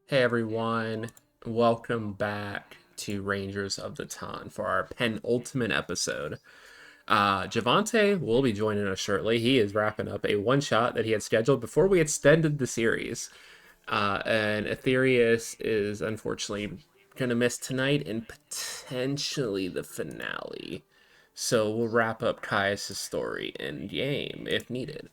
Hey everyone, welcome back to Rangers of the Ton for our penultimate episode. Javante will be joining us shortly. He is wrapping up a one shot that he had scheduled before we extended the series. And Aetherius is unfortunately going to miss tonight and potentially the finale. So we'll wrap up Caius' story in game if needed.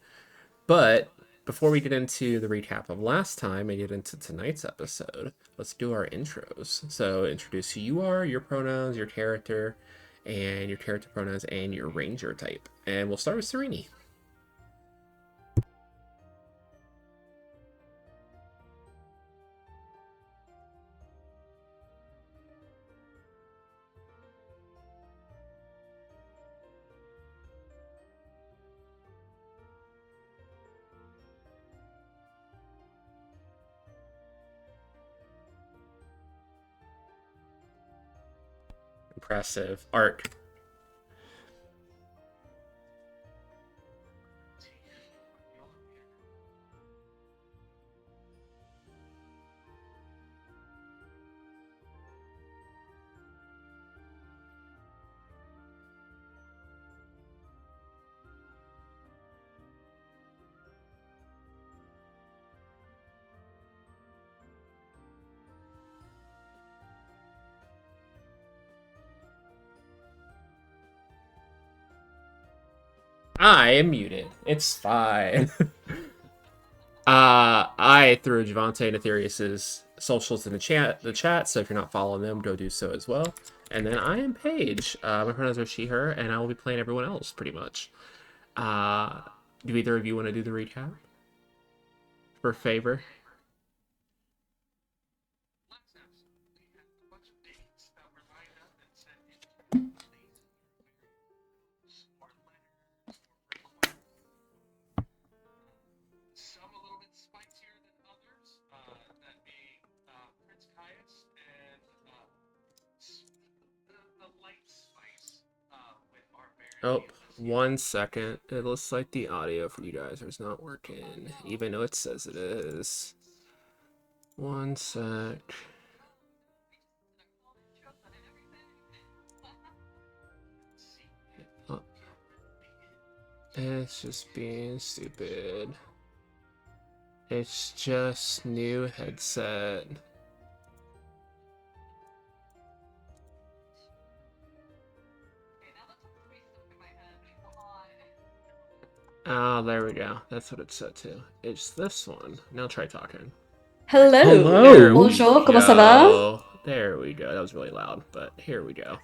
But before we get into the recap of last time and get into tonight's episode, let's do our intros. So introduce who you are, your pronouns, your character, and your character pronouns, and your ranger type. And we'll start with Sereni. Impressive. Arc. I am muted. It's fine. I threw Javante and Aetherius's socials in the chat, so if you're not following them, go do so as well. And then I am Paige. My pronouns are she, her, and I will be playing everyone else pretty much. Uh, do either of you want to do the recap for favor? Oh, 1 second. It looks like the audio for you guys is not working, even though it says it is. 1 sec. Oh, it's just being stupid. It's just new headset. Oh, there we go. That's what it said too. It's this one. Now try talking. Hello. There we Bonjour, comment ça va? go. There we go. That was really loud, but here we go.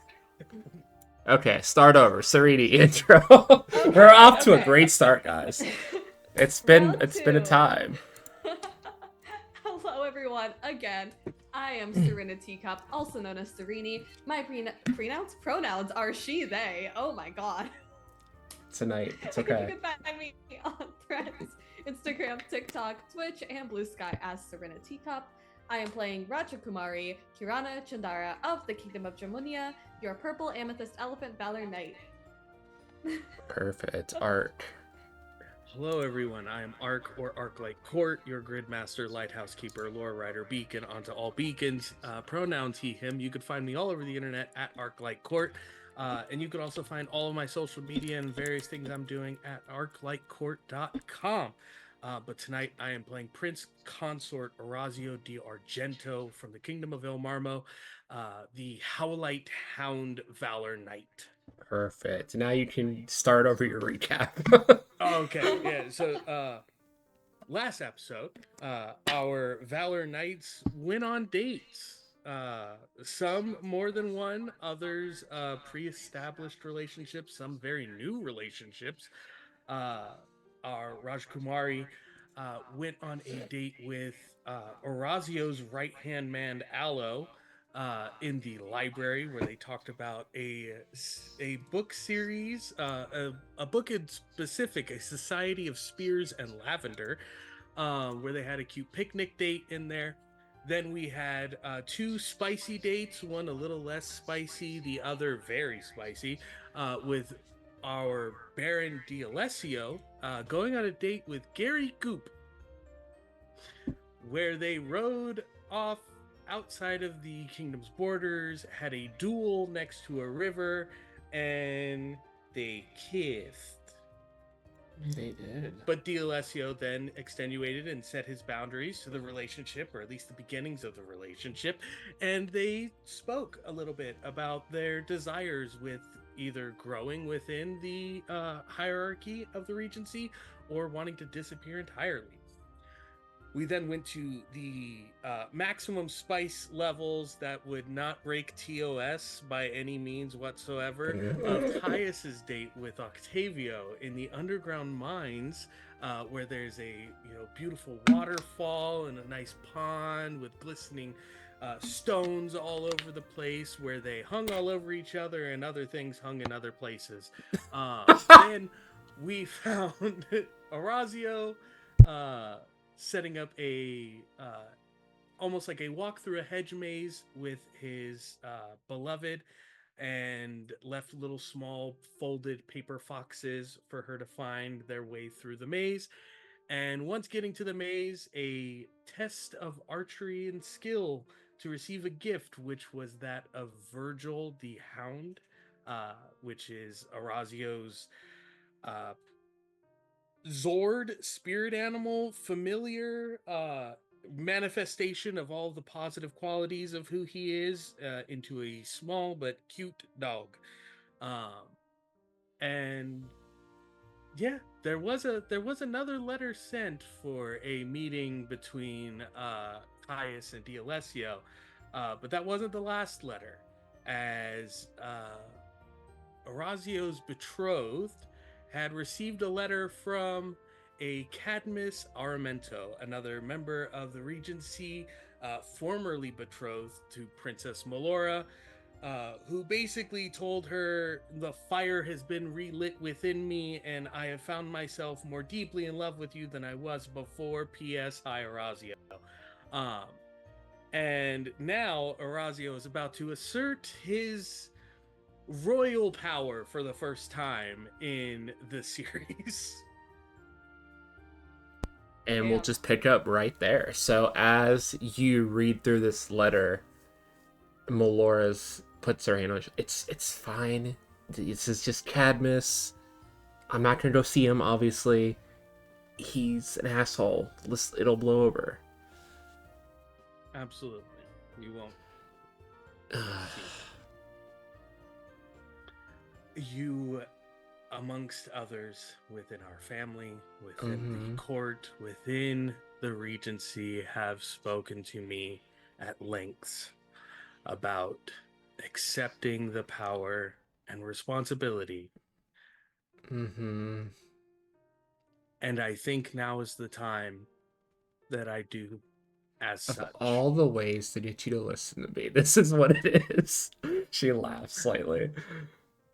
Okay, start over. Sereni intro. We're off to a great start, guys. It's been a time. Hello, everyone. Again, I am Serena Teacup, also known as Sereni. My pronouns are she, they. Oh my god. Tonight, it's You okay. can find me on Threads, Instagram, TikTok, Twitch, and Blue Sky as Serena Teacup. I am playing Rajakumari Kirana Chandara of the Kingdom of Jamunia, your purple amethyst elephant Valor Knight. Perfect. Arc. Hello everyone, I am Arc or Arc-like Court, your Gridmaster, Lighthouse Keeper, Lore Rider, Beacon onto all beacons, pronouns he, him. You can find me all over the internet at Arc-like Court, and you can also find all of my social media and various things I'm doing at arclikecourt.com. But tonight I am playing Prince Consort Orazio di Argento from the Kingdom of El Marmo, the Howlite Hound Valor Knight. Perfect. Now you can start over your recap. Okay, yeah. So last episode, our Valor Knights went on dates. Some more than one, others pre-established relationships, some very new relationships. Our Rajkumari went on a date with Orazio's right-hand man, Aloe, in the library where they talked about a book series, a book in specific, a Society of Spears and Lavender, where they had a cute picnic date in there. Then we had two spicy dates, one a little less spicy, the other very spicy, with our Baron D'Alessio going on a date with Gary Goop, where they rode off outside of the kingdom's borders, had a duel next to a river, and they kissed. They did. But D'Alessio then extenuated and set his boundaries to the relationship, or at least the beginnings of the relationship, and they spoke a little bit about their desires with either growing within the hierarchy of the Regency or wanting to disappear entirely. We then went to the maximum spice levels that would not break TOS by any means whatsoever of Caius's date with Octavio in the underground mines, where there's a beautiful waterfall and a nice pond with glistening stones all over the place, where they hung all over each other and other things hung in other places. Then we found Orazio setting up a almost like a walk through a hedge maze with his beloved, and left little small folded paper foxes for her to find their way through the maze. And once getting to the maze, a test of archery and skill to receive a gift, which was that of Virgil the Hound, which is Orazio's Zord spirit animal, familiar manifestation of all the positive qualities of who he is, into a small but cute dog. And yeah, there was another letter sent for a meeting between Caius and D'Alessio, but that wasn't the last letter, as Orazio's betrothed had received a letter from a Cadmus Aramento, another member of the Regency, formerly betrothed to Princess Melora, who basically told her, the fire has been relit within me, and I have found myself more deeply in love with you than I was before. P.S. Hi, Orazio. And now Orazio is about to assert his royal power for the first time in the series. And we'll just pick up right there. So as you read through this letter, Melora's puts her hand on it's fine. This is just Cadmus. I'm not gonna go see him, obviously. He's an asshole. It'll blow over. Absolutely. You won't. You, amongst others within our family, within the court, within the Regency, have spoken to me at length about accepting the power and responsibility. And I think now is the time that I do as such. Of all the ways to get you to listen to me, this is what it is. She laughs slightly.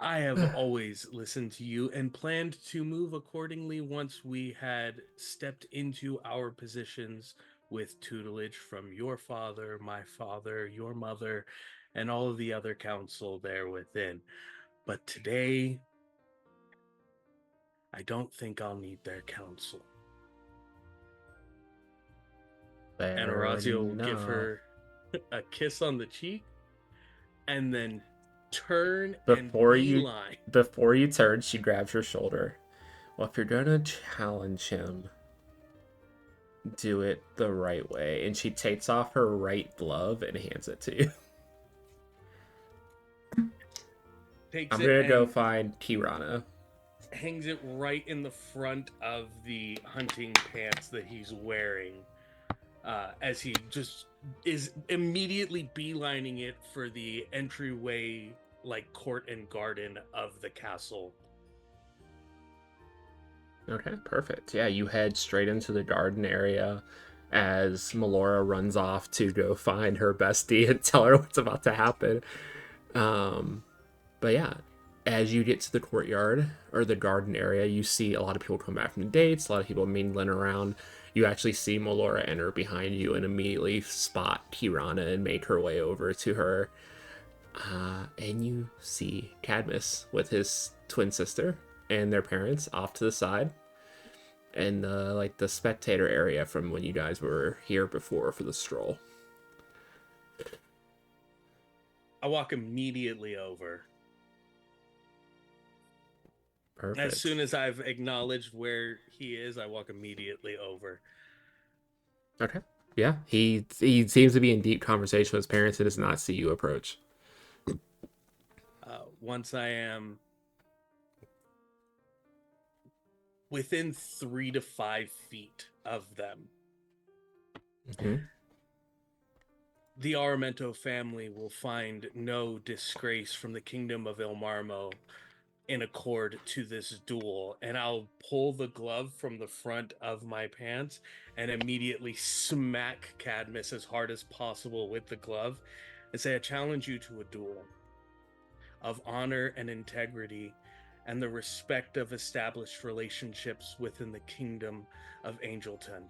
I have always listened to you and planned to move accordingly once we had stepped into our positions with tutelage from your father, my father, your mother, and all of the other council there within. But today, I don't think I'll need their counsel. And Orazio will give her a kiss on the cheek and then turn and beeline. Before you turn, she grabs your shoulder. Well, if you're gonna challenge him, do it the right way. And she takes off her right glove and hands it to you. I'm gonna go find Kirana. Hangs it right in the front of the hunting pants that he's wearing, as he just is immediately beelining it for the entryway, like court and garden of the castle. Okay, perfect. Yeah, you head straight into the garden area as Melora runs off to go find her bestie and tell her what's about to happen. But yeah, as you get to the courtyard or the garden area, you see a lot of people come back from the dates, a lot of people mingling around. You actually see Melora enter behind you and immediately spot Kirana and make her way over to her. And you see Cadmus with his twin sister and their parents off to the side, and the spectator area from when you guys were here before for the stroll. I walk immediately over. Perfect. As soon as I've acknowledged where he is, I walk immediately over. Okay. Yeah, he seems to be in deep conversation with his parents and does not see you approach. Once I am within 3 to 5 feet of them, Mm-hmm. the Aramento family will find no disgrace from the kingdom of Ilmarmo in accord to this duel, and I'll pull the glove from the front of my pants and immediately smack Cadmus as hard as possible with the glove and say, I challenge you to a duel of honor and integrity and the respect of established relationships within the kingdom of Angelton.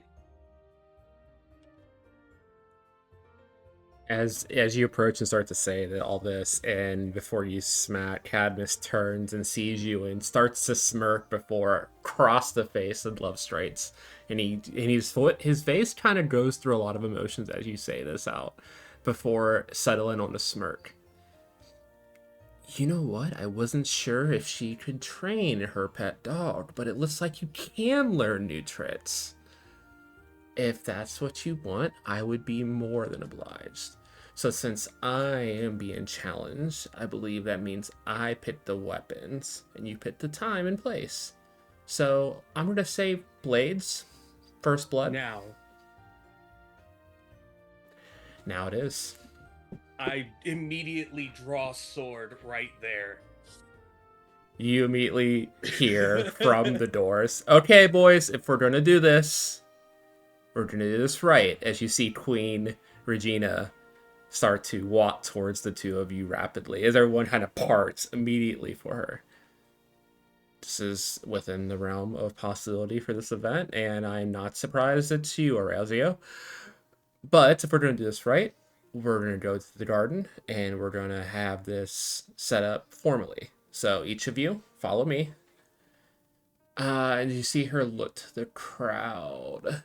As you approach and start to say that all this, and before you smack, Cadmus turns and sees you and starts to smirk before across the face and love strikes. And his face kind of goes through a lot of emotions as you say this out before settling on a smirk. You know what? I wasn't sure if she could train her pet dog, but it looks like you can learn new tricks. If that's what you want, I would be more than obliged. So since I am being challenged, I believe that means I pick the weapons and you pick the time and place. So I'm going to say blades, first blood. Now it is. I immediately draw sword right there. You immediately hear from the doors, okay, boys, if we're going to do this, we're going to do this right. As you see Queen Regina start to walk towards the two of you rapidly, as everyone kind of parts immediately for her. This is within the realm of possibility for this event, and I'm not surprised it's you, Orazio. But if we're going to do this right, we're going to go to the garden, and we're going to have this set up formally. So each of you, follow me. And you see her look to the crowd.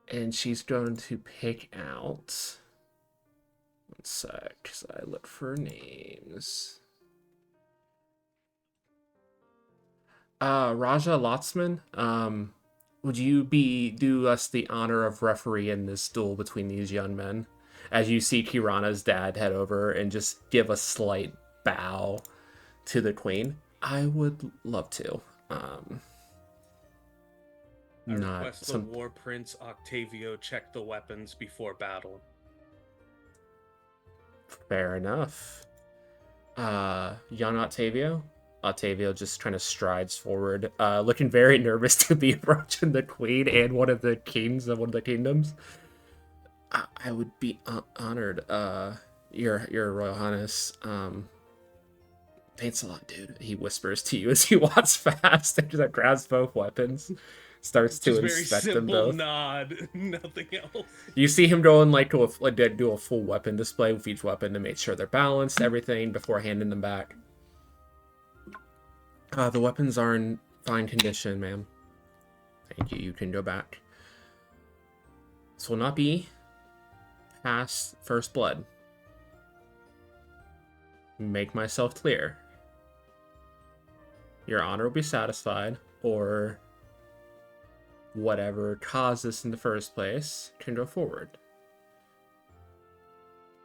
And she's going to pick out... One sec, because I look for names. Raja Lotsman, would you do us the honor of refereeing this duel between these young men? As you see Kirana's dad head over and just give a slight bow to the queen. I would love to. I request the War Prince Octavio check the weapons before battle. Fair enough. Young Octavio. Octavio just kind of strides forward, looking very nervous to be approaching the queen and one of the kings of one of the kingdoms. I would be honored, your Royal Highness. Thanks a lot, dude. He whispers to you as he walks fast and just grabs both weapons, starts to inspect them both. Nod, nothing else. You see him go and do a full weapon display with each weapon to make sure they're balanced, everything before handing them back. The weapons are in fine condition, ma'am. Thank you. You can go back. This will not be past first blood. Make myself clear. Your honor will be satisfied, or whatever caused this in the first place can go forward.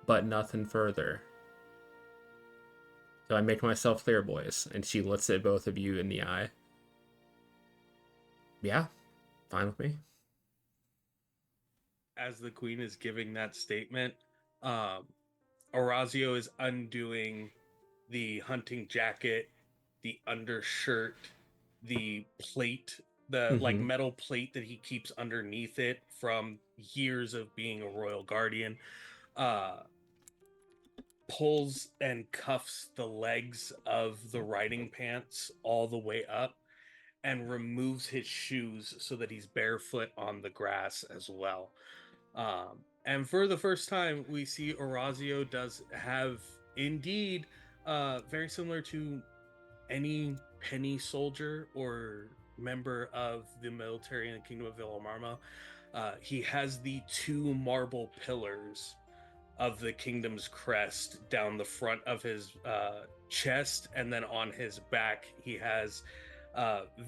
But nothing further. So I make myself clear, boys? And she looks at both of you in the eye. Yeah, fine with me. As the queen is giving that statement, Orazio is undoing the hunting jacket, the undershirt, the plate, the like metal plate that he keeps underneath it from years of being a royal guardian. Pulls and cuffs the legs of the riding pants all the way up and removes his shoes so that he's barefoot on the grass as well. And for the first time, we see Orazio does have indeed very similar to any penny soldier or member of the military in the Kingdom of Villamarma. He has the two marble pillars of the kingdom's crest down the front of his chest, and then on his back he has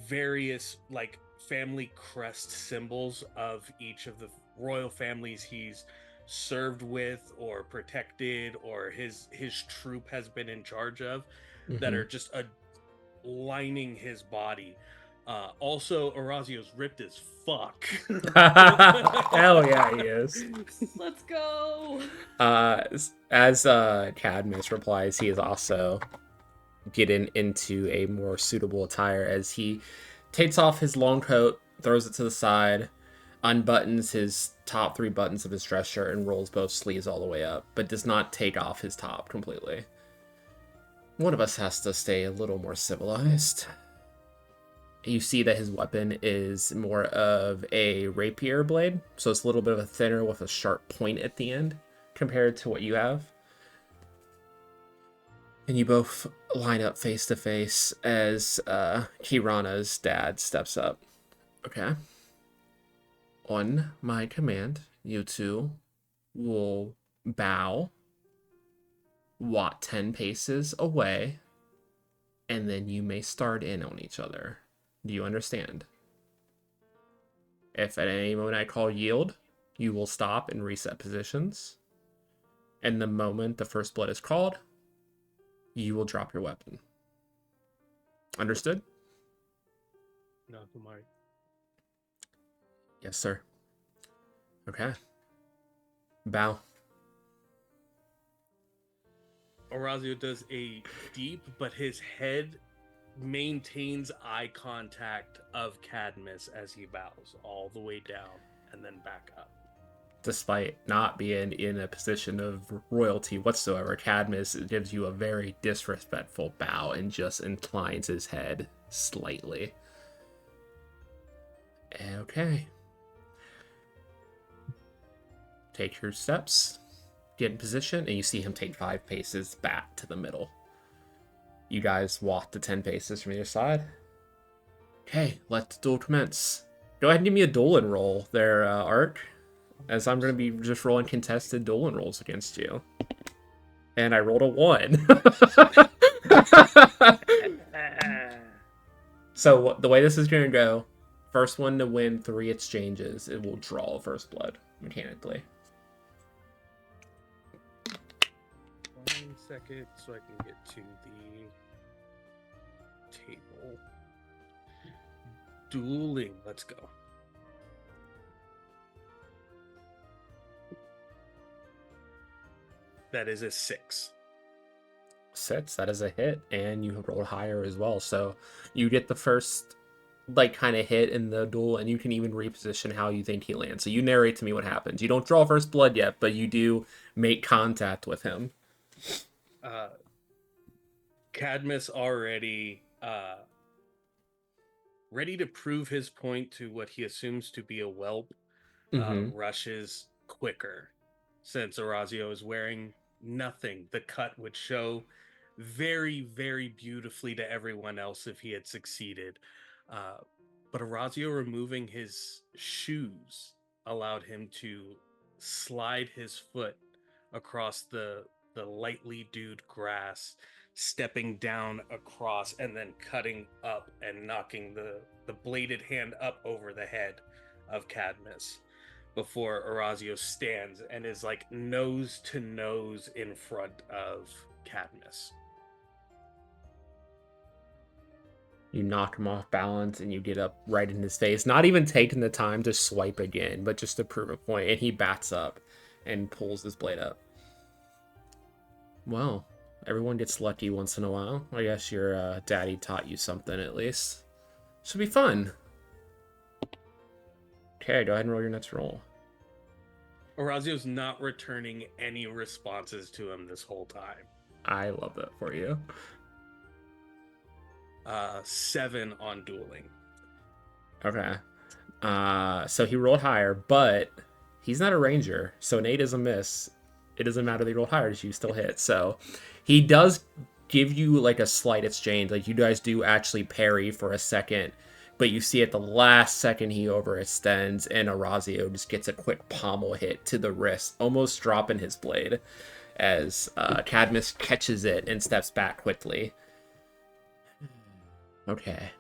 various like family crest symbols of each of the royal families he's served with or protected or his troop has been in charge of, that Mm-hmm. are just lining his body. Also, Orazio's ripped as fuck. Hell yeah, he is. Let's go. As Cadmus replies, he is also getting into a more suitable attire as he takes off his long coat, throws it to the side, unbuttons his top 3 buttons of his dress shirt, and rolls both sleeves all the way up, but does not take off his top completely. One of us has to stay a little more civilized. You see that his weapon is more of a rapier blade, so it's a little bit of a thinner with a sharp point at the end compared to what you have. And you both line up face to face as Kirana's dad steps up. Okay. On my command, you two will bow, walk 10 paces away, and then you may start in on each other. Do you understand? If at any moment I call yield, you will stop and reset positions. And the moment the first blood is called, you will drop your weapon. Understood? No, Kumari. Yes, sir. Okay. Bow. Orazio does a deep, but his head maintains eye contact of Cadmus as he bows all the way down and then back up. Despite not being in a position of royalty whatsoever, Cadmus gives you a very disrespectful bow and just inclines his head slightly. Okay. Take your steps, get in position, and you see him take 5 paces back to the middle. You guys walk the 10 paces from either side. Okay, let the duel commence. Go ahead and give me a dueling roll there, Ark, as I'm going to be just rolling contested dueling rolls against you. And I rolled a 1. So the way this is going to go, first one to win 3 exchanges, it will draw first blood, mechanically. 1 second so I can get to the table. Dueling, let's go. That is a 6. 6, that is a hit, and you rolled higher as well. So you get the first like kind of hit in the duel, and you can even reposition how you think he lands. So you narrate to me what happens. You don't draw first blood yet, but you do make contact with him. Cadmus already ready to prove his point to what he assumes to be a whelp, rushes quicker. Since Orazio is wearing nothing, the cut would show very, very beautifully to everyone else if he had succeeded. But Orazio removing his shoes allowed him to slide his foot across the lightly dewed grass, stepping down across and then cutting up and knocking the bladed hand up over the head of Cadmus before Orazio stands and is like nose to nose in front of Cadmus. You knock him off balance and you get up right in his face, not even taking the time to swipe again, but just to prove a point. And he bats up and pulls his blade up. Well, everyone gets lucky once in a while. I guess your daddy taught you something at least. Should be fun. Okay, go ahead and roll your next roll. Orazio's not returning any responses to him this whole time. I love that for you. 7 on dueling. Okay. So he rolled higher, but he's not a ranger, so an 8 is a miss. It doesn't matter that he rolled higher, you still hit. So he does give you like a slight exchange. Like you guys do actually parry for a second, But you see at the last second he overextends, and Orazio just gets a quick pommel hit to the wrist, almost dropping his blade, as Cadmus catches it and steps back quickly. Okay.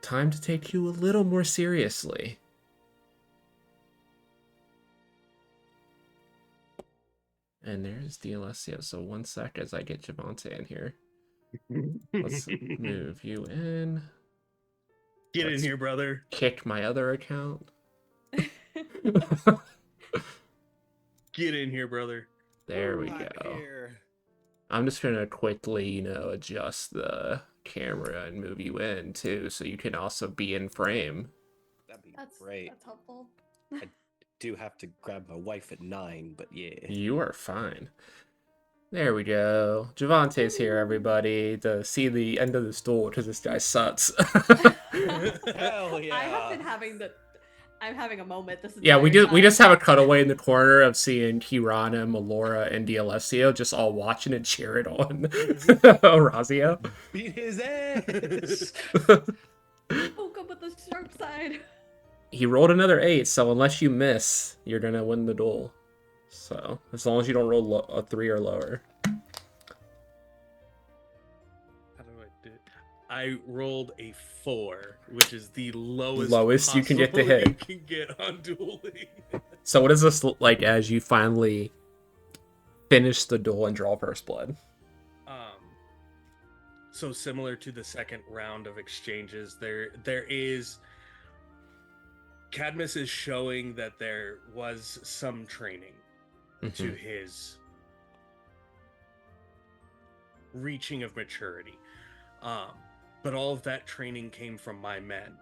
Time to take you a little more seriously. And there's D'Alessio. So 1 sec as I get Javante in here. Let's move you in. Get in here, brother. Kick my other account. Get in here, brother. There we I'm go. here. I'm just gonna quickly, adjust the camera and move you in too, so you can also be in frame. That'd be That's great. That's helpful. Do have to grab my wife at 9, but yeah. You are fine. There we go. Javante's here, everybody, to see the end of this duel because this guy sucks. Hell yeah. I'm having a moment. This Yeah, we entire do. We time. just have a cutaway in the corner of seeing Kirana, Melora, and D'Alessio just all watching and cheering on Orazio. Beat his ass. Woke up with the sharp side. He rolled another 8, so unless you miss, you're gonna win the duel. So as long as you don't roll a 3 or lower. How do I do it? I rolled a 4, which is the lowest You can get to possible hit. you can get on dueling. So what does this look like as you finally finish the duel and draw first blood? So similar to the second round of exchanges, there is Cadmus is showing that there was some training to his reaching of maturity. But all of that training came from my men.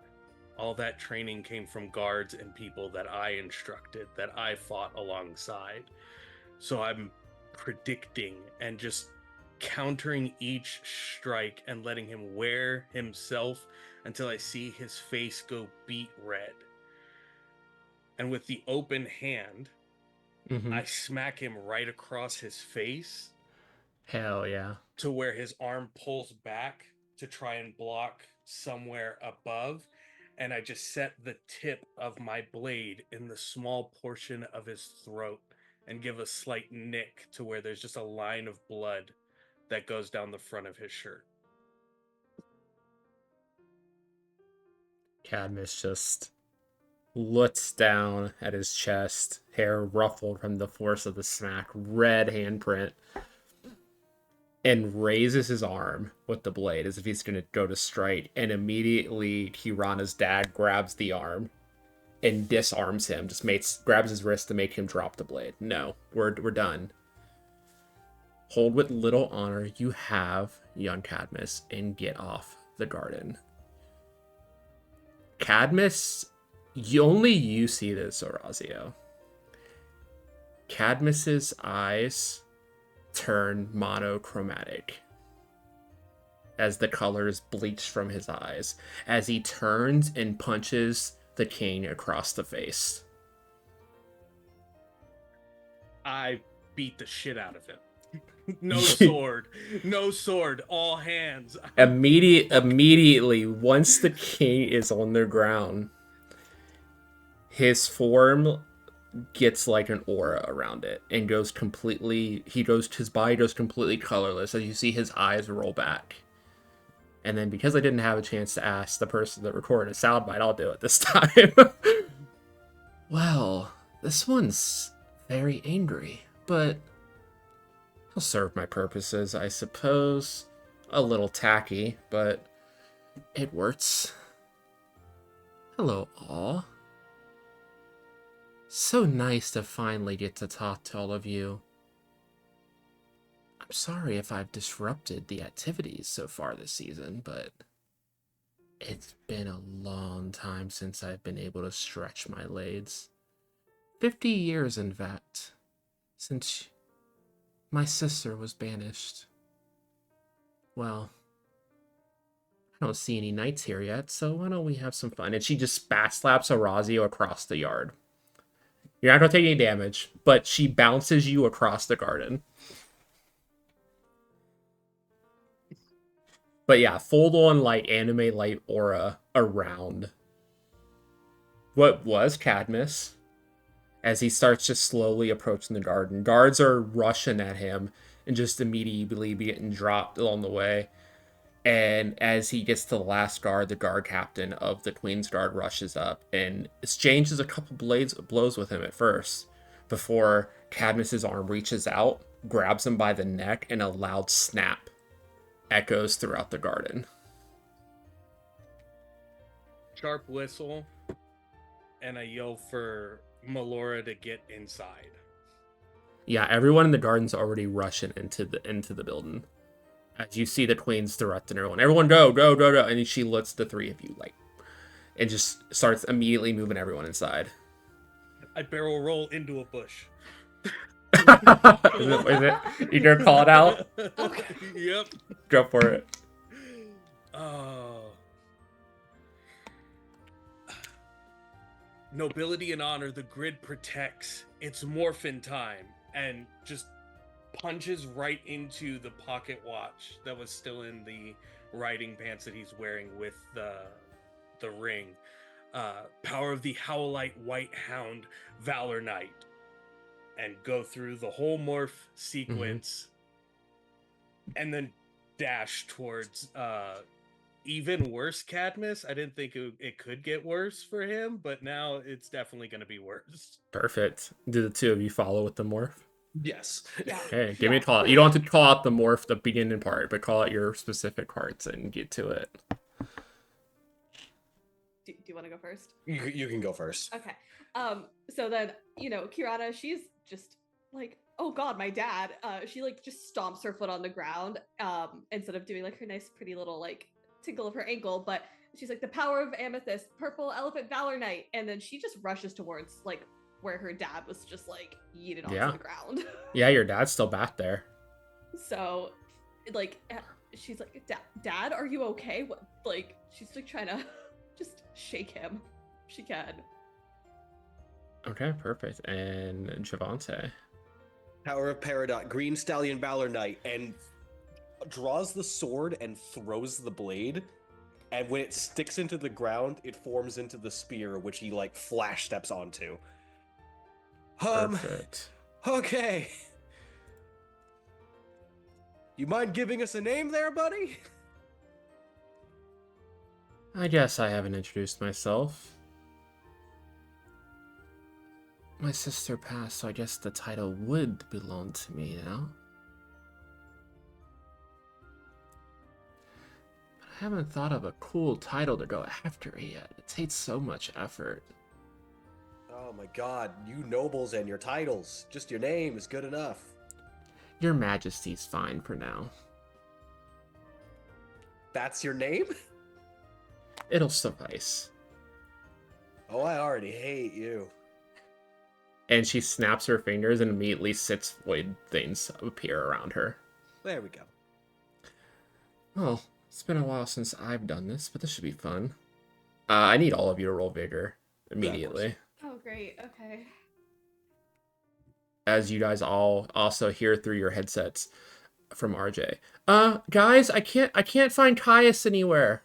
All that training came from guards and people that I instructed, that I fought alongside. So I'm predicting and just countering each strike and letting him wear himself until I see his face go beet red. And with the open hand, I smack him right across his face. Hell yeah. To where his arm pulls back to try and block somewhere above. And I just set the tip of my blade in the small portion of his throat and give a slight nick to where there's just a line of blood that goes down the front of his shirt. Cadmus just looks down at his chest, hair ruffled from the force of the smack, red handprint, and raises his arm with the blade as if he's going to go to strike. And immediately, Kirana's dad grabs the arm and disarms him, grabs his wrist to make him drop the blade. No, we're done. Hold with little honor you have, young Cadmus, and get off the garden. Cadmus, only you see this, Orazio. Cadmus's eyes turn monochromatic as the colors bleach from his eyes, as he turns and punches the king across the face. I beat the shit out of him. No sword. No sword. All hands. Immediately, once the king is on the ground, his form gets like an aura around it and his body goes completely colorless as you see his eyes roll back. And then because I didn't have a chance to ask the person that recorded a soundbite, I'll do it this time. Well, this one's very angry, but he'll serve my purposes, I suppose. A little tacky, but it works. Hello, all. So nice to finally get to talk to all of you. I'm sorry if I've disrupted the activities so far this season, but it's been a long time since I've been able to stretch my legs. 50 years, in fact, since my sister was banished. Well, I don't see any knights here yet, so why don't we have some fun? And she just bat slaps Orazio across the yard. You're not going to take any damage, but she bounces you across the garden. But yeah, full on like anime light aura around what was Cadmus as he starts just slowly approaching the garden. Guards are rushing at him and just immediately getting dropped along the way. And as he gets to the last guard, the guard captain of the Queen's Guard rushes up and exchanges a couple blows with him at first before Cadmus's arm reaches out, grabs him by the neck, and a loud snap echoes throughout the garden. Sharp whistle, and I yell for Melora to get inside. Yeah, everyone in the garden's already rushing into the building. As you see the Queen's directing everyone go, go, go, go, and she lets the three of you like, and just starts immediately moving everyone inside. I barrel roll into a bush. Is it? You gonna call it out? Yep. Go for it. Oh. Nobility and honor, the grid protects. It's morphin time. And just punches right into the pocket watch that was still in the riding pants that he's wearing with the ring. Power of the Howlite White Hound, Valor Knight. And go through the whole morph sequence. And then dash towards even worse Cadmus. I didn't think it could get worse for him, but now it's definitely going to be worse. Perfect. Do the two of you follow with the morph? Yes. Yeah. Okay, give me a call. You don't have to call out the morph, the beginning part, but call out your specific parts and get to it. Do you want to go first? You can go first. Okay. So then, Kirana, she's just like, oh god, my dad. She like just stomps her foot on the ground, instead of doing like her nice pretty little like tickle of her ankle, but she's like, the power of amethyst, purple elephant Valor Knight, and then she just rushes towards like where her dad was just like yeeted onto the ground. Yeah, your dad's still back there. So like she's like, Dad, are you okay? What, like she's like trying to just shake him if she can. Okay, perfect. And Javante. Power of Peridot, Green Stallion Valor Knight, and draws the sword and throws the blade. And when it sticks into the ground, it forms into the spear, which he like flash steps onto. Perfect. Okay. You mind giving us a name there, buddy? I guess I haven't introduced myself. My sister passed, so I guess the title would belong to me now. But I haven't thought of a cool title to go after it yet. It takes so much effort. Oh my god, you nobles and your titles. Just your name is good enough. Your Majesty's fine for now. That's your name? It'll suffice. Oh, I already hate you. And she snaps her fingers and immediately 6 void things appear around her. There we go. Well, it's been a while since I've done this, but this should be fun. I need all of you to roll vigor immediately. Oh, great. Okay. As you guys all also hear through your headsets from RJ. Guys, I can't find Caius anywhere.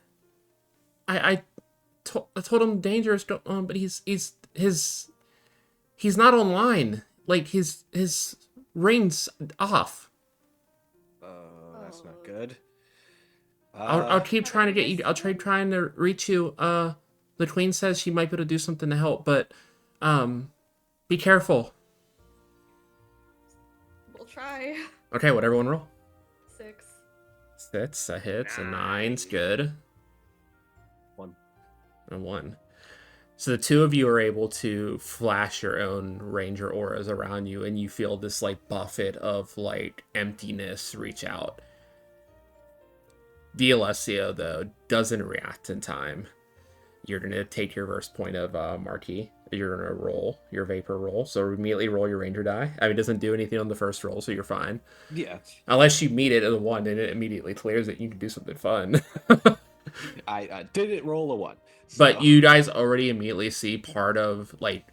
I told him dangerous, but he's not online. Like his ring's off. That's not good. I'll keep trying to get you. I'll try trying to reach you. The Queen says she might be able to do something to help, but be careful. We'll try. Okay, what everyone roll? 6. 6, a hit, a 9's good. 1. A 1. So the two of you are able to flash your own ranger auras around you, and you feel this like buffet of like emptiness reach out. D'Alessio, though, doesn't react in time. You're going to take your first point of Marquis. You're going to roll your vapor roll. So immediately roll your ranger die. I mean, it doesn't do anything on the first roll, so you're fine. Yeah. Unless you meet it at a 1 and it immediately clears it, you can do something fun. I didn't roll a 1. So. But you guys already immediately see part of, like,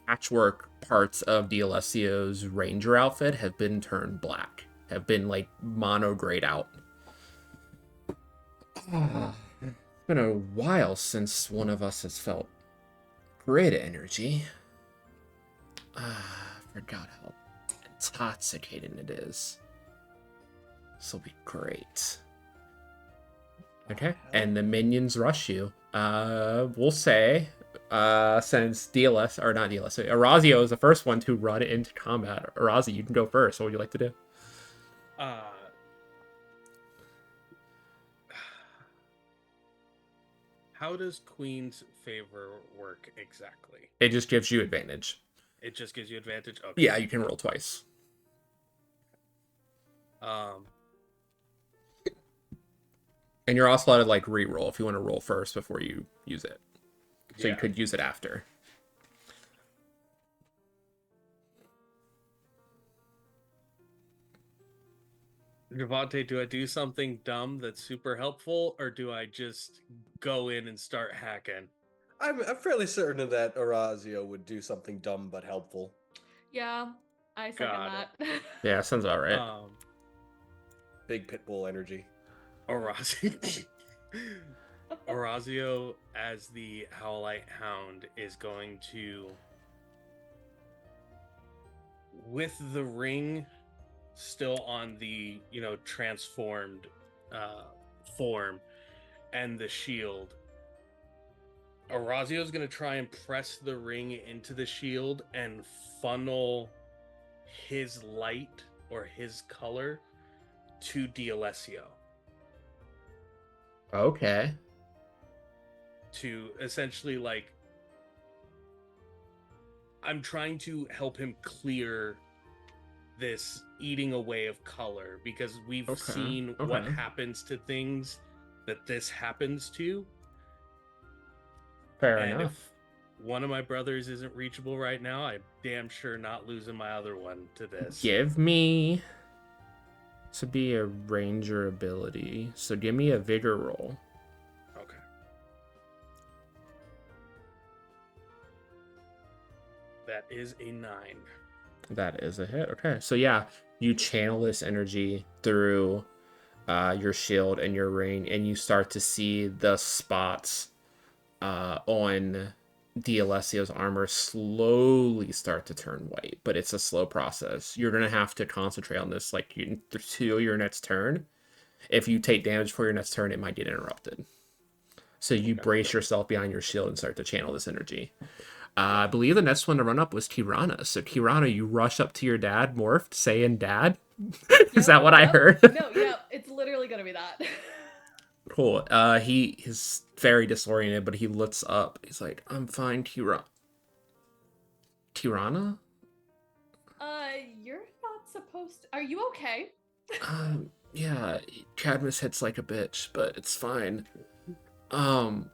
patchwork parts of D'Alessio's ranger outfit have been turned black. Have been, like, mono-grayed out. It's been a while since one of us has felt grid energy. Forgot how intoxicating it is. This will be great. Okay, and the minions rush you. We'll say, since DLS, or not DLS, Orazio is the first one to run into combat. Orazio, you can go first. What would you like to do? Uh, how does Queen's favor work exactly? It just gives you advantage. It just gives you advantage? Okay. Yeah, you can roll twice. And you're also allowed to like re-roll if you want to roll first before you use it. So yeah. you could use it after. Javante, do I do something dumb that's super helpful, or do I just go in and start hacking? I'm fairly certain that Orazio would do something dumb but helpful. Yeah, I second Got that. Yeah, sounds all right. Big pitbull energy. Orazio, Orazio, as the Howlite Hound, is going to, with the ring still on the transformed form and the shield, Orazio is going to try and press the ring into the shield and funnel his light or his color to Dialessio. Okay. To essentially, like, I'm trying to help him clear this eating away of color, because we've seen what happens to things that this happens to. Fair And enough. if one of my brothers isn't reachable right now, I'm damn sure not losing my other one to this. Give me... This would be a ranger ability. So give me a vigor roll. Okay. That is a 9. That is a hit. Okay. So yeah, you channel this energy through your shield and your ring, and you start to see the spots on Dialessio's armor slowly start to turn white, but it's a slow process. You're going to have to concentrate on this like to your next turn. If you take damage for your next turn, it might get interrupted. So you brace yourself behind your shield and start to channel this energy. I believe the next one to run up was Kirana. So Kirana, you rush up to your dad, morphed, saying dad. Is that what I heard? No, yeah, it's literally going to be that. Cool. He is very disoriented, but he looks up. He's like, "I'm fine, Tirana." You're not supposed to... Are you okay? Yeah, Cadmus hits like a bitch, but it's fine. We're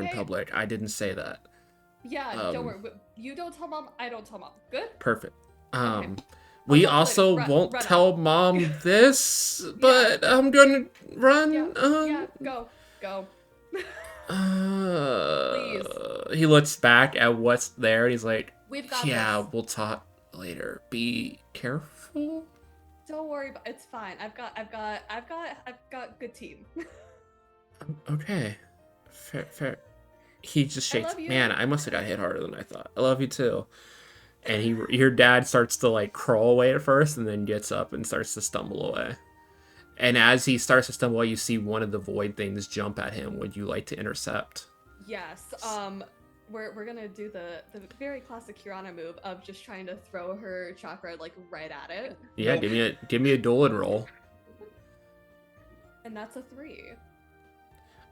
in public. I didn't say that. Yeah, don't worry. You don't tell mom, I don't tell mom. Good? Perfect. Okay. We also won't tell mom this, but I'm gonna run. Yeah, go. Please. He looks back at what's there and he's like, We've got this. We'll talk later. Be careful. Don't worry, it's fine. I've got good team. Okay. Fair. He just shakes. Man, I must have got hit harder than I thought. I love you too. And your dad starts to like crawl away at first and then gets up and starts to stumble away. And as he starts to stumble away, you see one of the void things jump at him. Would you like to intercept? Yes. We're gonna do the very classic Kirana move of just trying to throw her chakra like right at it. Yeah, give me a duel and roll. And that's a 3.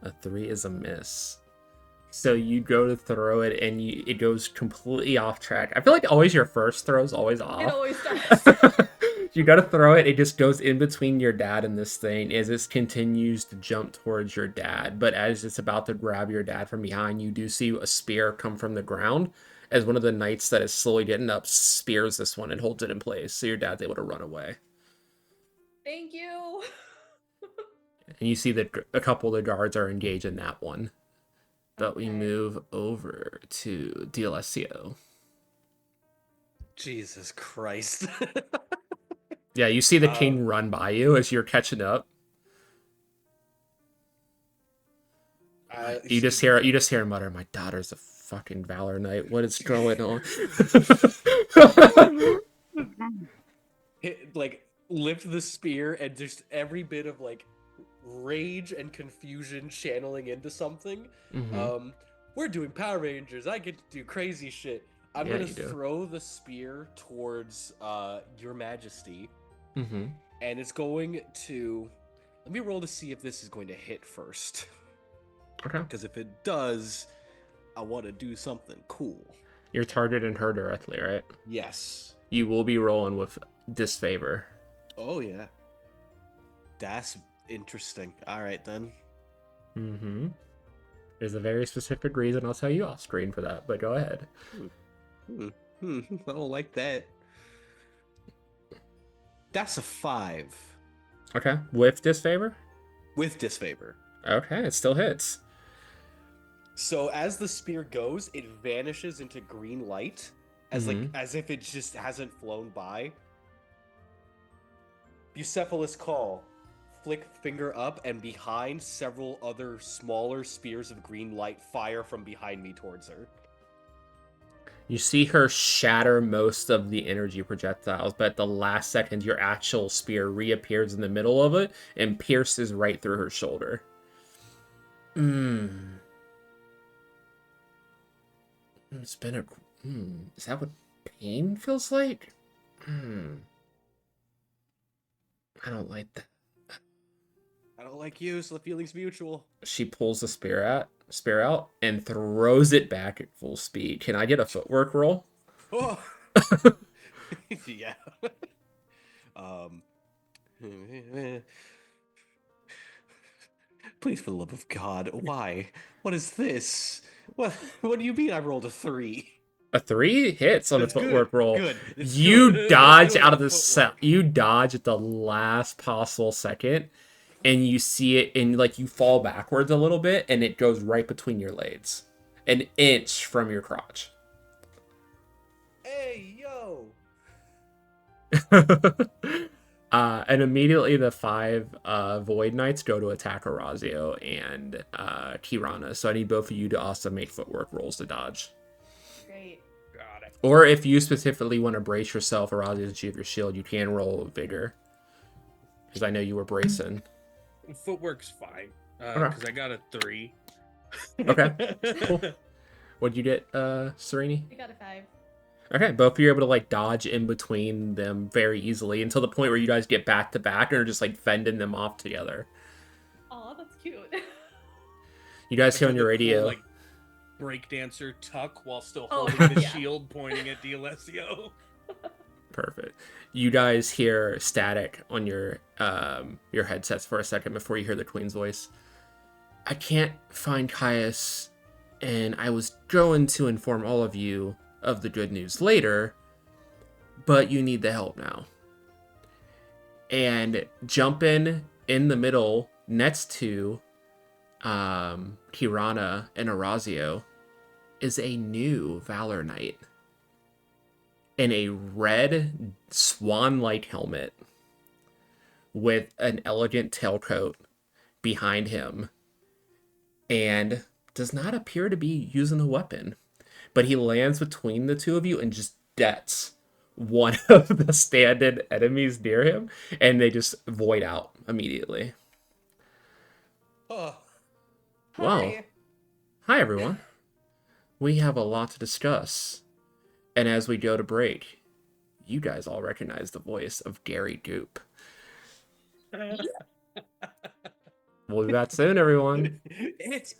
A 3 is a miss. So you go to throw it and it goes completely off track. I feel like always your first throw is always off. It always does. You gotta throw it, it just goes in between your dad and this thing as it continues to jump towards your dad. But as it's about to grab your dad from behind, you do see a spear come from the ground as one of the knights that is slowly getting up spears this one and holds it in place. So your dad's able to run away. Thank you. And you see that a couple of the guards are engaged in that one. But we move over to Dialessio. Jesus Christ. Yeah, you see the king run by you as you're catching up. You just hear him mutter, "My daughter's a fucking Valor Knight. What is going on?" like lift the spear and just every bit of like rage and confusion channeling into something. Mm-hmm. We're doing Power Rangers. I get to do crazy shit. I'm Yeah, gonna you do. throw the spear towards Your Majesty, Mm-hmm. and it's going to. Let me roll to see if this is going to hit first, Okay. because if it does, I want to do something cool. You're targeting her directly, right? Yes. You will be rolling with disfavor. Oh yeah. That's interesting. All right then. Mm-hmm. There's a very specific reason I'll tell you off screen for that, but go ahead. I don't like that. That's a 5 Okay. With disfavor? with disfavor. Okay, it still hits. So as the spear goes, it vanishes into green light, as like Mm-hmm. as if it just hasn't flown by. Bucephalus call. Flick finger up, and behind several other smaller spears of green light fire from behind me towards her. You see her shatter most of the energy projectiles, but at the last second, your actual spear reappears in the middle of it and pierces right through her shoulder. Hmm. It's been a. Is that what pain feels like? Hmm. I don't like that. I don't like you, so the feeling's mutual. She pulls the spear out and throws it back at full speed. Can I get a footwork roll? Oh, yeah. um. Please, for the love of God, why? What is this? What do you mean I rolled a 3? A 3 hits on a That's good. footwork roll. Good. It's You good. Let's dodge go out with of the footwork. you dodge at the last possible second, and you see it, and like you fall backwards a little bit, and it goes right between your legs, an inch from your crotch. Hey, yo. And immediately the 5 Void Knights go to attack Orazio and Kirana. So I need both of you to also make footwork rolls to dodge. Great. Got it. Or if you specifically want to brace yourself, Orazio, to achieve your shield, you can roll vigor. Because I know you were bracing. Footwork's fine. Okay. Because I got a 3. Okay. Cool. What'd you get, Serini? I got a 5. Okay, both of you are able to like dodge in between them very easily until the point where you guys get back to back and are just like fending them off together. Aw, that's cute. You guys I hear do on your the radio. cool, like, breakdancer tuck while still Oh, holding the yeah. shield pointing at D'Alessio. Perfect. You guys hear static on your headsets for a second before you hear the Queen's voice. I can't find Caius, and I was going to inform all of you of the good news later, but you need the help now. And jumping in the middle next to Kirana and Orazio is a new Valor Knight in a red swan-like helmet with an elegant tailcoat behind him, and does not appear to be using a weapon. But he lands between the two of you and just dets one of the stand-in enemies near him, and they just void out immediately. Oh, Well, Hi. hi everyone. We have a lot to discuss. And as we go to break, you guys all recognize the voice of Gary Goop. We'll be back soon, everyone. it's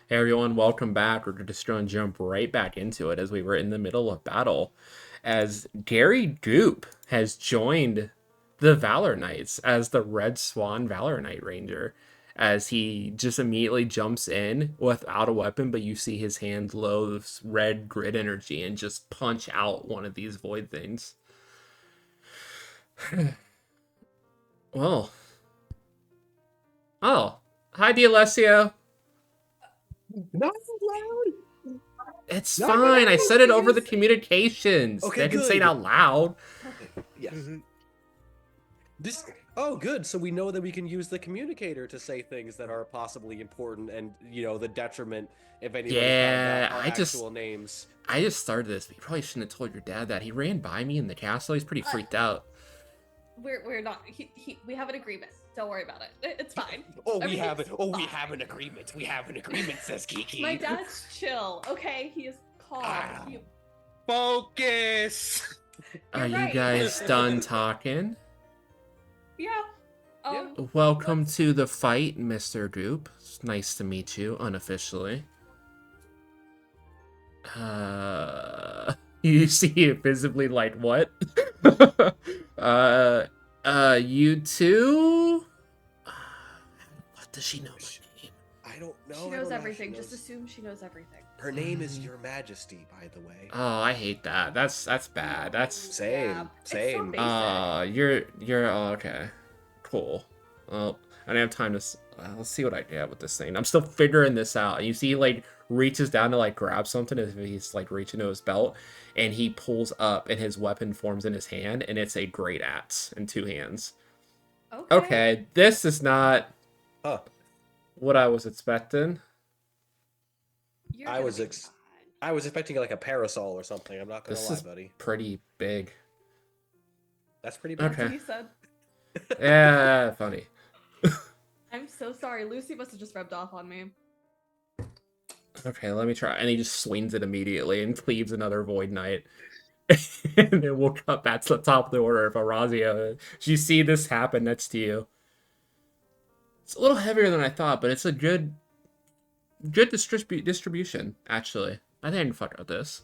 Hey everyone, welcome back. We're just going to jump right back into it as we were in the middle of battle. As Gary Goop has joined the Valor Knights as the Red Swan Valor Knight Ranger. As he just immediately jumps in without a weapon, but you see his hand loads red grid energy and just punch out one of these void things. Well. Oh. Hi, D'Alessio. Not loud. It's No, fine. I said it over the Please. communications. Okay, They can say it good. out loud. Yes. This. Oh, good. So we know that we can use the communicator to say things that are possibly important, and the detriment if anybody found Yeah, out our actual names. I just started this, but you probably shouldn't have told your dad that. He ran by me in the castle. He's pretty freaked out. We're not. We have an agreement. Don't worry about it. It's fine. Oh, we have it. Everything's Oh, we fine. have an agreement. We have an agreement, says Kiki. My dad's chill. Okay, he is calm. Ah. Focus. Are You're you right. guys done talking? Yeah. Welcome let's- to the fight, Mr. Goop. It's nice to meet you, unofficially. You see it visibly like, what? You two? What does she know my name? I don't know. She I don't knows know how everything. she Just knows. assume she knows everything. Her name is Your Majesty, by the way. Oh, I hate that. That's bad. That's Same. It's so Same. basic. you're oh, okay. Cool. Well, I don't have time to let's see what I get with this thing. I'm still figuring this out. You see he like reaches down to like grab something as if he's like reaching to his belt, and he pulls up and his weapon forms in his hand, and it's a great axe in two hands. Okay, this is not Huh. what I was expecting. You're I gonna was be ex- fine. I was expecting like a parasol or something. I'm not gonna This lie, is buddy. pretty big. That's pretty big. Okay. He said. Yeah, funny. I'm so sorry. Lucy must have just rubbed off on me. Okay, let me try. And he just swings it immediately and cleaves another Void Knight. And then we'll cut back to the top of the order if Arazio. You see this happen next to you. It's a little heavier than I thought, but it's a good distribution, actually. I think I can fuck with this.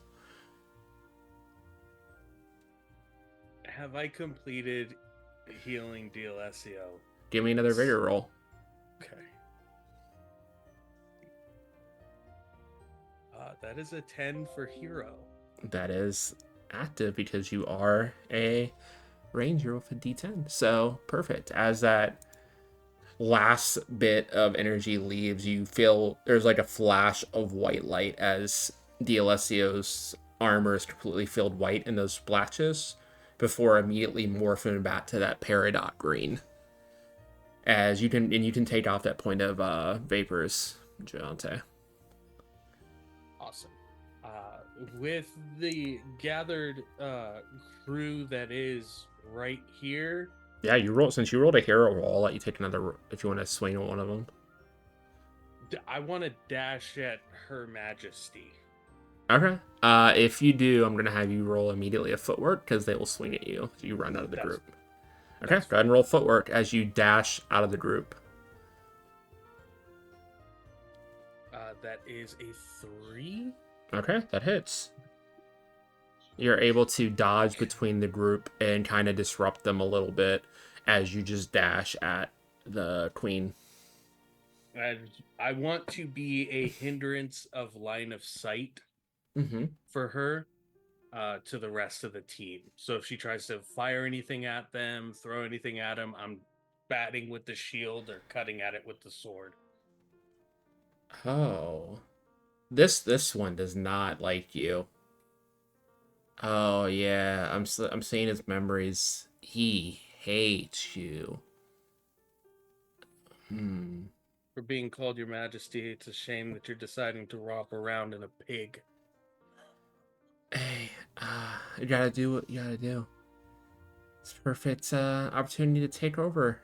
Have I completed healing D'Alessio? Give me another vigor roll. Okay. That is a 10 for hero. That is active because you are a ranger with a d10. So, perfect. As that last bit of energy leaves, you feel there's like a flash of white light as D'Alessio's armor is completely filled white in those splashes before immediately morphing back to that peridot green. As you can take off that point of vapors, Gigante. Awesome. With the gathered crew that is right here, Yeah, since you rolled a hero roll, I'll let you take another if you want to swing on one of them. I want to dash at Her Majesty. Okay. If you do, I'm gonna have you roll immediately a footwork because they will swing at you. So you run out of the group. Okay, go ahead and roll footwork as you dash out of the group. That is a 3. Okay, that hits. You're able to dodge between the group and kind of disrupt them a little bit as you just dash at the queen. I want to be a hindrance of line of sight Mm-hmm. for her to the rest of the team. So if she tries to fire anything at them, throw anything at them, I'm batting with the shield or cutting at it with the sword. Oh. This one does not like you. Oh yeah, I'm seeing his memories. He hates you. For being called Your Majesty, it's a shame that you're deciding to romp around in a pig. Hey, you gotta do what you gotta do. It's a perfect opportunity to take over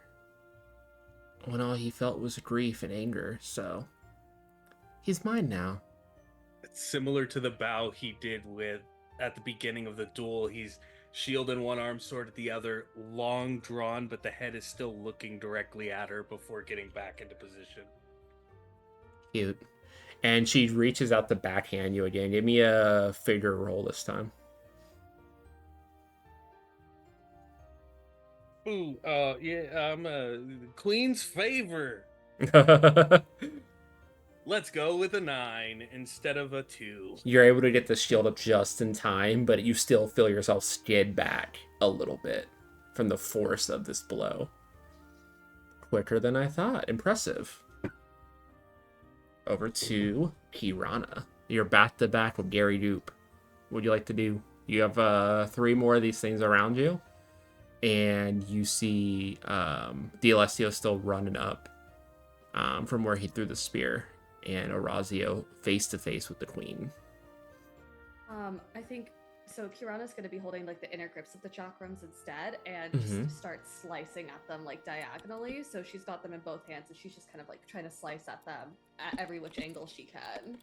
when all he felt was grief and anger, so he's mine now. It's similar to the bow he did with at the beginning of the duel. He's shield in one arm, sword at the other, long drawn, but the head is still looking directly at her before getting back into position. Cute. And she reaches out to backhand you again. Give me a figure roll this time. Ooh, yeah, I'm Queen's favor. Let's go with a 9 instead of a 2. You're able to get the shield up just in time, but you still feel yourself skid back a little bit from the force of this blow. Quicker than I thought. Impressive. Over to Kirana. You're back to back with Gary Dupe. What would you like to do? You have 3 more of these things around you, and you see D'Alessio still running up from where he threw the spear, and Orazio face to face with the queen. I think so. Kirana's going to be holding like the inner grips of the chakrams instead, and Mhm. just start slicing at them like diagonally. So she's got them in both hands, and she's just kind of like trying to slice at them at every which angle she can.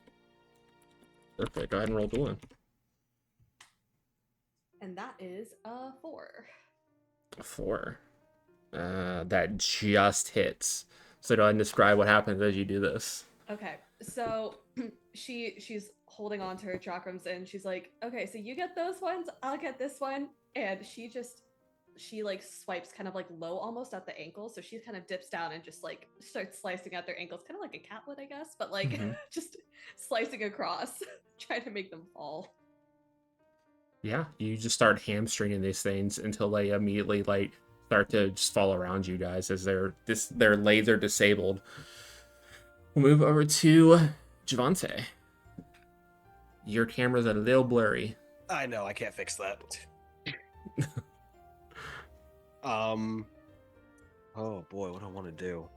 Perfect. Go ahead and roll the one. And that is a 4. 4. That just hits. So go ahead and describe what happens as you do this. Okay, so she's holding on to her chakrams, and she's like, okay, so you get those ones, I'll get this one, and she like swipes kind of like low almost at the ankle, so she kind of dips down and just like starts slicing at their ankles, kind of like a cat would, I guess, but like Mhm. just slicing across, trying to make them fall. Yeah, you just start hamstringing these things until they immediately like start to just fall around you guys as their legs are disabled. We'll move over to Javante. Your camera's a little blurry. I know, I can't fix that. Oh boy, what do I want to do?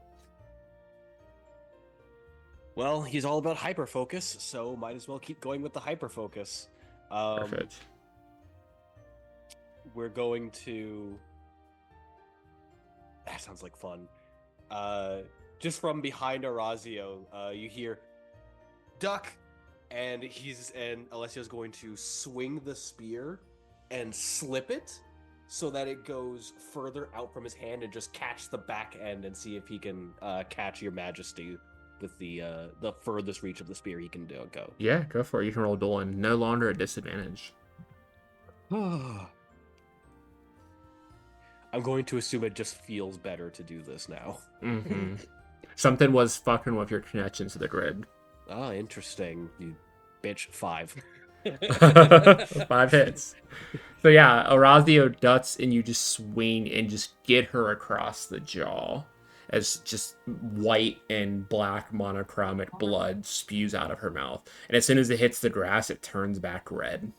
Well, he's all about hyperfocus, so might as well keep going with the hyperfocus. Perfect. We're going to... That sounds like fun. Just from behind Orazio, you hear, duck! And Alessio's going to swing the spear and slip it so that it goes further out from his hand and just catch the back end and see if he can catch your majesty with the furthest reach of the spear he can go. Yeah, go for it. You can roll Dolan. No longer at disadvantage. I'm going to assume it just feels better to do this now. Mm-hmm. Something was fucking with your connection to the grid. Ah, interesting. You bitch. 5. 5 hits. So yeah, Orazio ducks and you just swing and just get her across the jaw as just white and black monochromatic blood spews out of her mouth. And as soon as it hits the grass, it turns back red.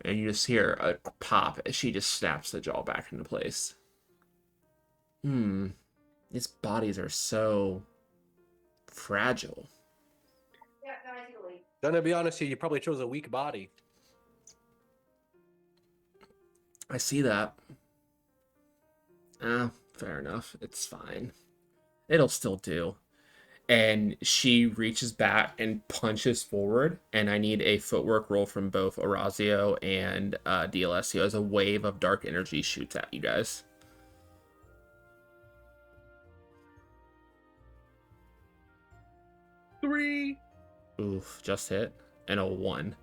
And you just hear a pop as she just snaps the jaw back into place. These bodies are so fragile. Gonna be honest here, you probably chose a weak body. I see that. Fair enough. It's fine. It'll still do. And she reaches back and punches forward, and I need a footwork roll from both Orazio and D'Alessio as a wave of dark energy shoots at you guys. 3. Oof, just hit. And a 1.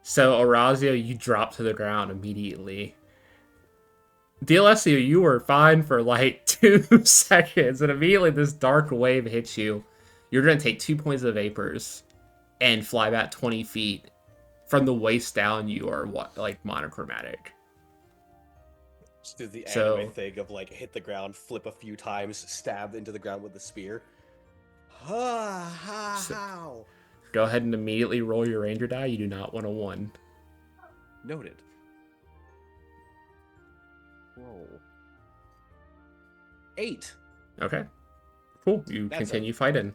So, Orazio, you drop to the ground immediately. D'Alessio, you were fine for like 2 seconds, and immediately this dark wave hits you. You're going to take 2 points of vapors and fly back 20 feet. From the waist down, you are like monochromatic. Just do the So- anime thing of like hit the ground, flip a few times, stab into the ground with the spear. How? Go ahead and immediately roll your ranger die. You do not want a 1. Noted. Roll. 8. Okay. Cool. You That's continue fighting.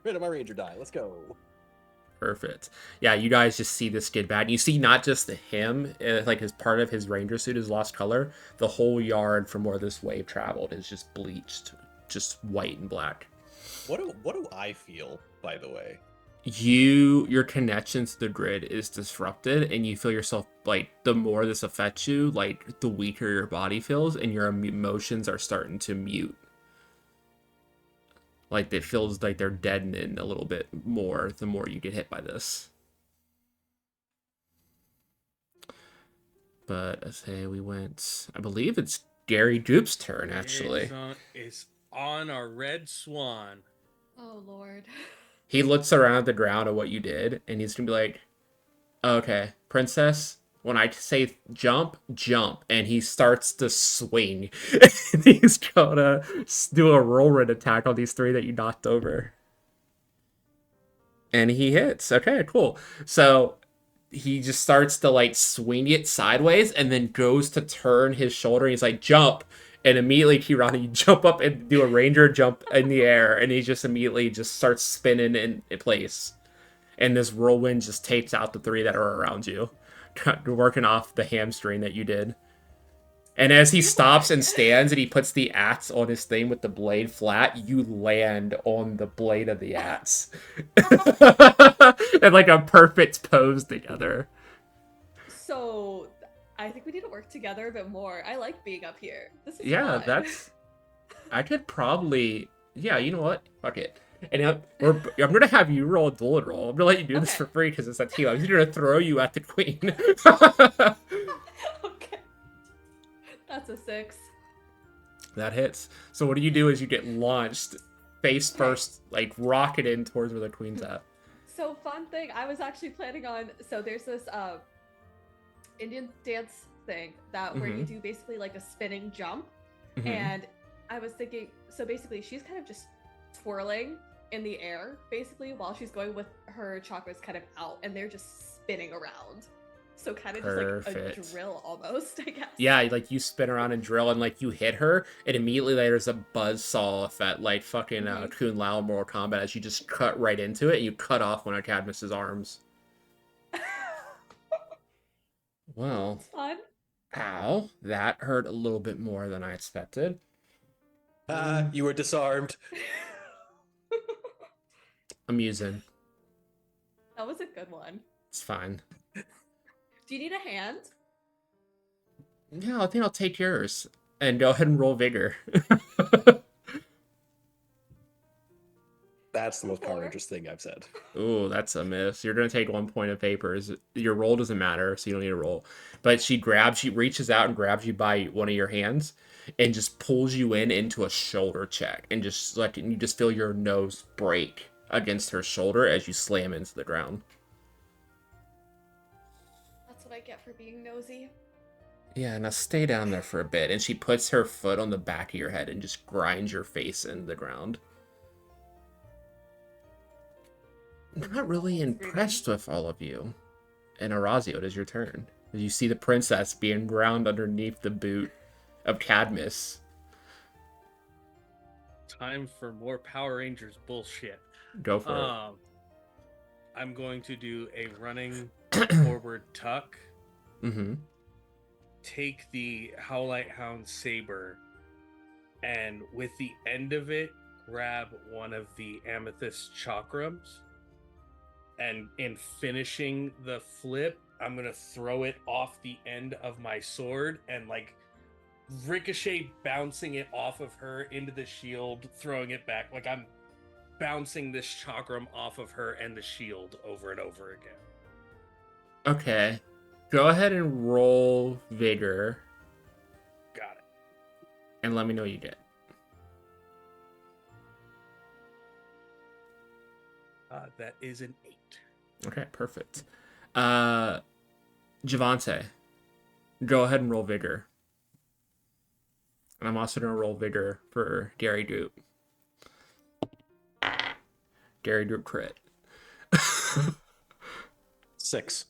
Rid of my ranger die. Let's go. Perfect. Yeah, you guys just see this skid bad. You see not just him, like his part of his ranger suit has lost color. The whole yard from where this wave traveled is just bleached, just white and black. What do I feel, by the way? your connection to the grid is disrupted, and you feel yourself like the more this affects you, like the weaker your body feels, and your emotions are starting to mute. Like it feels like they're deadening a little bit more the more you get hit by this. But I say we went. I believe it's Gary Goop's turn actually. It's on our red swan. Oh lord. He looks around the ground at what you did, and he's gonna be like, "Okay, princess. When I say jump, jump," and he starts to swing. And he's gonna do a whirlwind attack on these three that you knocked over, and he hits. Okay, cool. So he just starts to like swing it sideways and then goes to turn his shoulder. He's like, jump. And immediately, Kirana, you jump up and do a ranger jump in the air. And he just immediately just starts spinning in place. And this whirlwind just takes out the three that are around you, working off the hamstring that you did. And as he stops and stands and he puts the axe on his thing with the blade flat, you land on the blade of the axe. And like a perfect pose together. So I think we need to work together a bit more. I like being up here. This is Yeah, fun. that's... I could probably... Yeah, you know what? Fuck it. And I'm going to have you roll a duel roll. I'm going to let you do this Okay. for free because it's a team. I'm just going to throw you at the queen. Okay. That's a 6. That hits. So what you do is you get launched face Okay. first, like rocket in towards where the queen's at. So fun thing, I was actually planning on, so there's this Indian dance thing that where you do basically like a spinning jump. Mhm. And I was thinking, so basically she's kind of just twirling in the air basically while she's going with her chakras kind of out, and they're just spinning around. So kind of just like a Perfect. drill almost, I guess. Yeah, like you spin around and drill, and like you hit her, and immediately there's a buzzsaw effect, like fucking Kun Lao in Mortal Kombat, as you just cut right into it, and you cut off one of Cadmus's arms. Well, It's fun. ow, that hurt a little bit more than I expected. You were disarmed. Amusing. That was a good one. It's fine. Do you need a hand? Yeah, I think I'll take yours. And go ahead and roll vigor. That's the most Power Four. Rangers thing I've said. Ooh, that's a miss. You're gonna take 1 point of papers. Your roll doesn't matter, so you don't need to roll. But she reaches out and grabs you by one of your hands and just pulls you into a shoulder check, and just like you just feel your nose break against her shoulder as you slam into the ground. That's what I get for being nosy. Yeah, now stay down there for a bit. And she puts her foot on the back of your head and just grinds your face into the ground. I'm not really impressed with all of you. And Orazio, it is your turn. You see the princess being ground underneath the boot of Cadmus. Time for more Power Rangers bullshit. Go for it. I'm going to do a running forward tuck. Mm-hmm. Take the Howlite Hound saber, and with the end of it, grab one of the amethyst chakrams. And in finishing the flip, I'm gonna throw it off the end of my sword and like ricochet, bouncing it off of her into the shield, throwing it back. Like I'm bouncing this chakram off of her and the shield over and over again. Okay. Go ahead and roll vigor. Got it. And let me know what you get. That is an 8. Okay, perfect. Javante, go ahead and roll vigor. And I'm also going to roll vigor for Gary Goop. Gary Goop crit. 6.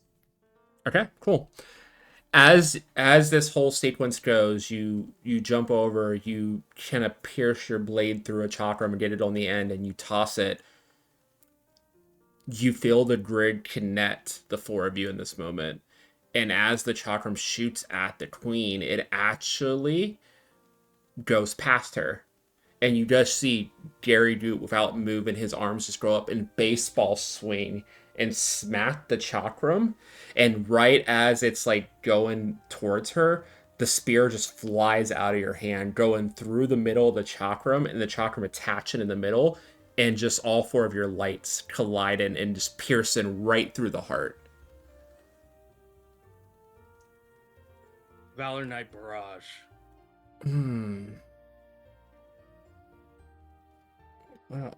Okay, cool. As this whole sequence goes, you jump over, you kind of pierce your blade through a chakram and get it on the end, and you toss it. You feel the grid connect the four of you in this moment. And as the chakram shoots at the queen, it actually goes past her and you just see Gary do it without moving. His arms just grow up and baseball swing and smack the chakram. And right as it's like going towards her, the spear just flies out of your hand, going through the middle of the chakram, and the chakram attaching in the middle, and just all four of your lights colliding and just piercing right through the heart. Valor Knight Barrage. Wow.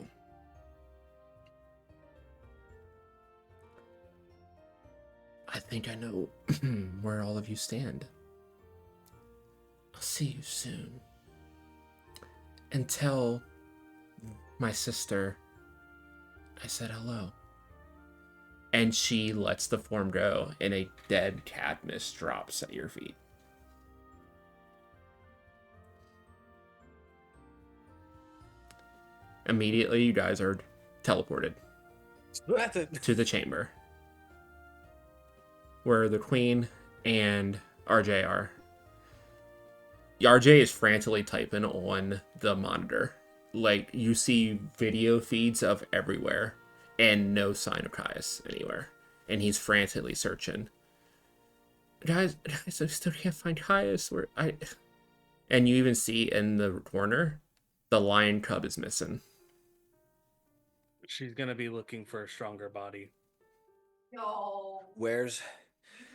I think I know where all of you stand. I'll see you soon. And tell my sister I said hello. And she lets the form go, and a dead Cadmus drops at your feet. Immediately, you guys are teleported That's it. to the chamber where the queen and RJ are. RJ is frantically typing on the monitor. Like, you see video feeds of everywhere and no sign of Caius anywhere. And he's frantically searching. Guys, I still can't find Caius. And you even see in the corner, the lion cub is missing. She's gonna be looking for a stronger body. No. Where's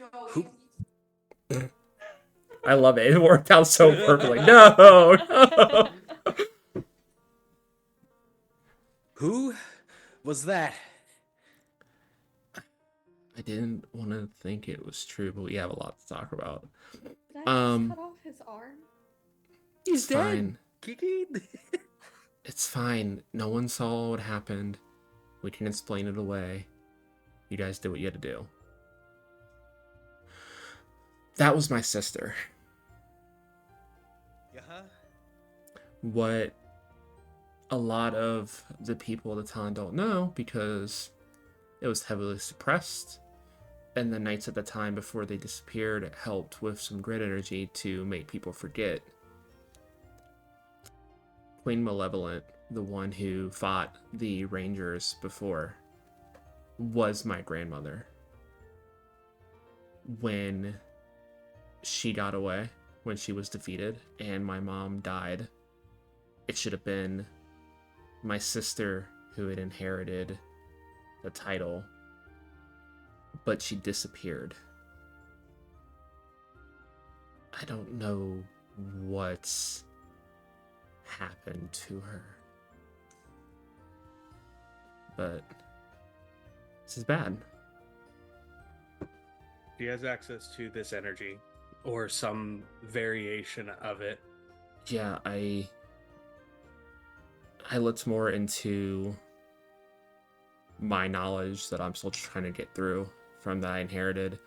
No. who? I love it. It worked out so perfectly. No. Who was that? I didn't want to think it was true, but we have a lot to talk about. Did I Um, just cut off his arm? He's It's fine. Kiki. It's fine. No one saw what happened. We can explain it away. You guys did what you had to do. That was my sister. Yeah. What a lot of the people of the town don't know, because it was heavily suppressed, and the knights at the time before they disappeared helped with some grid energy to make people forget. Queen Malevolent, the one who fought the Rangers before, was my grandmother. When she got away, when she was defeated, and my mom died, it should have been my sister who had inherited the title, but she disappeared. I don't know what's happened to her, but this is bad. She has access to this energy, or some variation of it. Yeah, I looked more into my knowledge that I'm still trying to get through from that I inherited,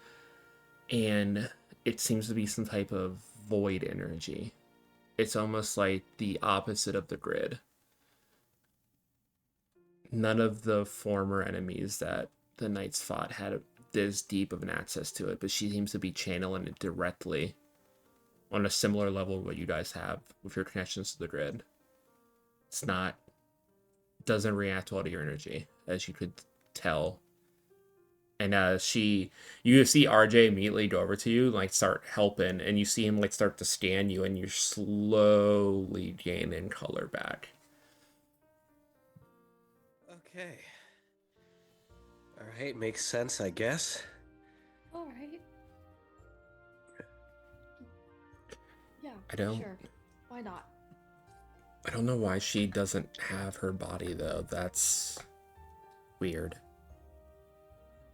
and it seems to be some type of void energy. It's almost like the opposite of the grid. None of the former enemies that the knights fought had this deep of an access to it, but she seems to be channeling it directly on a similar level to what you guys have with your connections to the grid. It's not, doesn't react well to your energy, as you could tell. And you see RJ immediately go over to you, like start helping, and you see him like start to scan you, and you're slowly gaining color back. Okay. All right, makes sense, I guess. All right. Yeah. I don't- Sure. Why not? I don't know why she doesn't have her body, though. That's weird.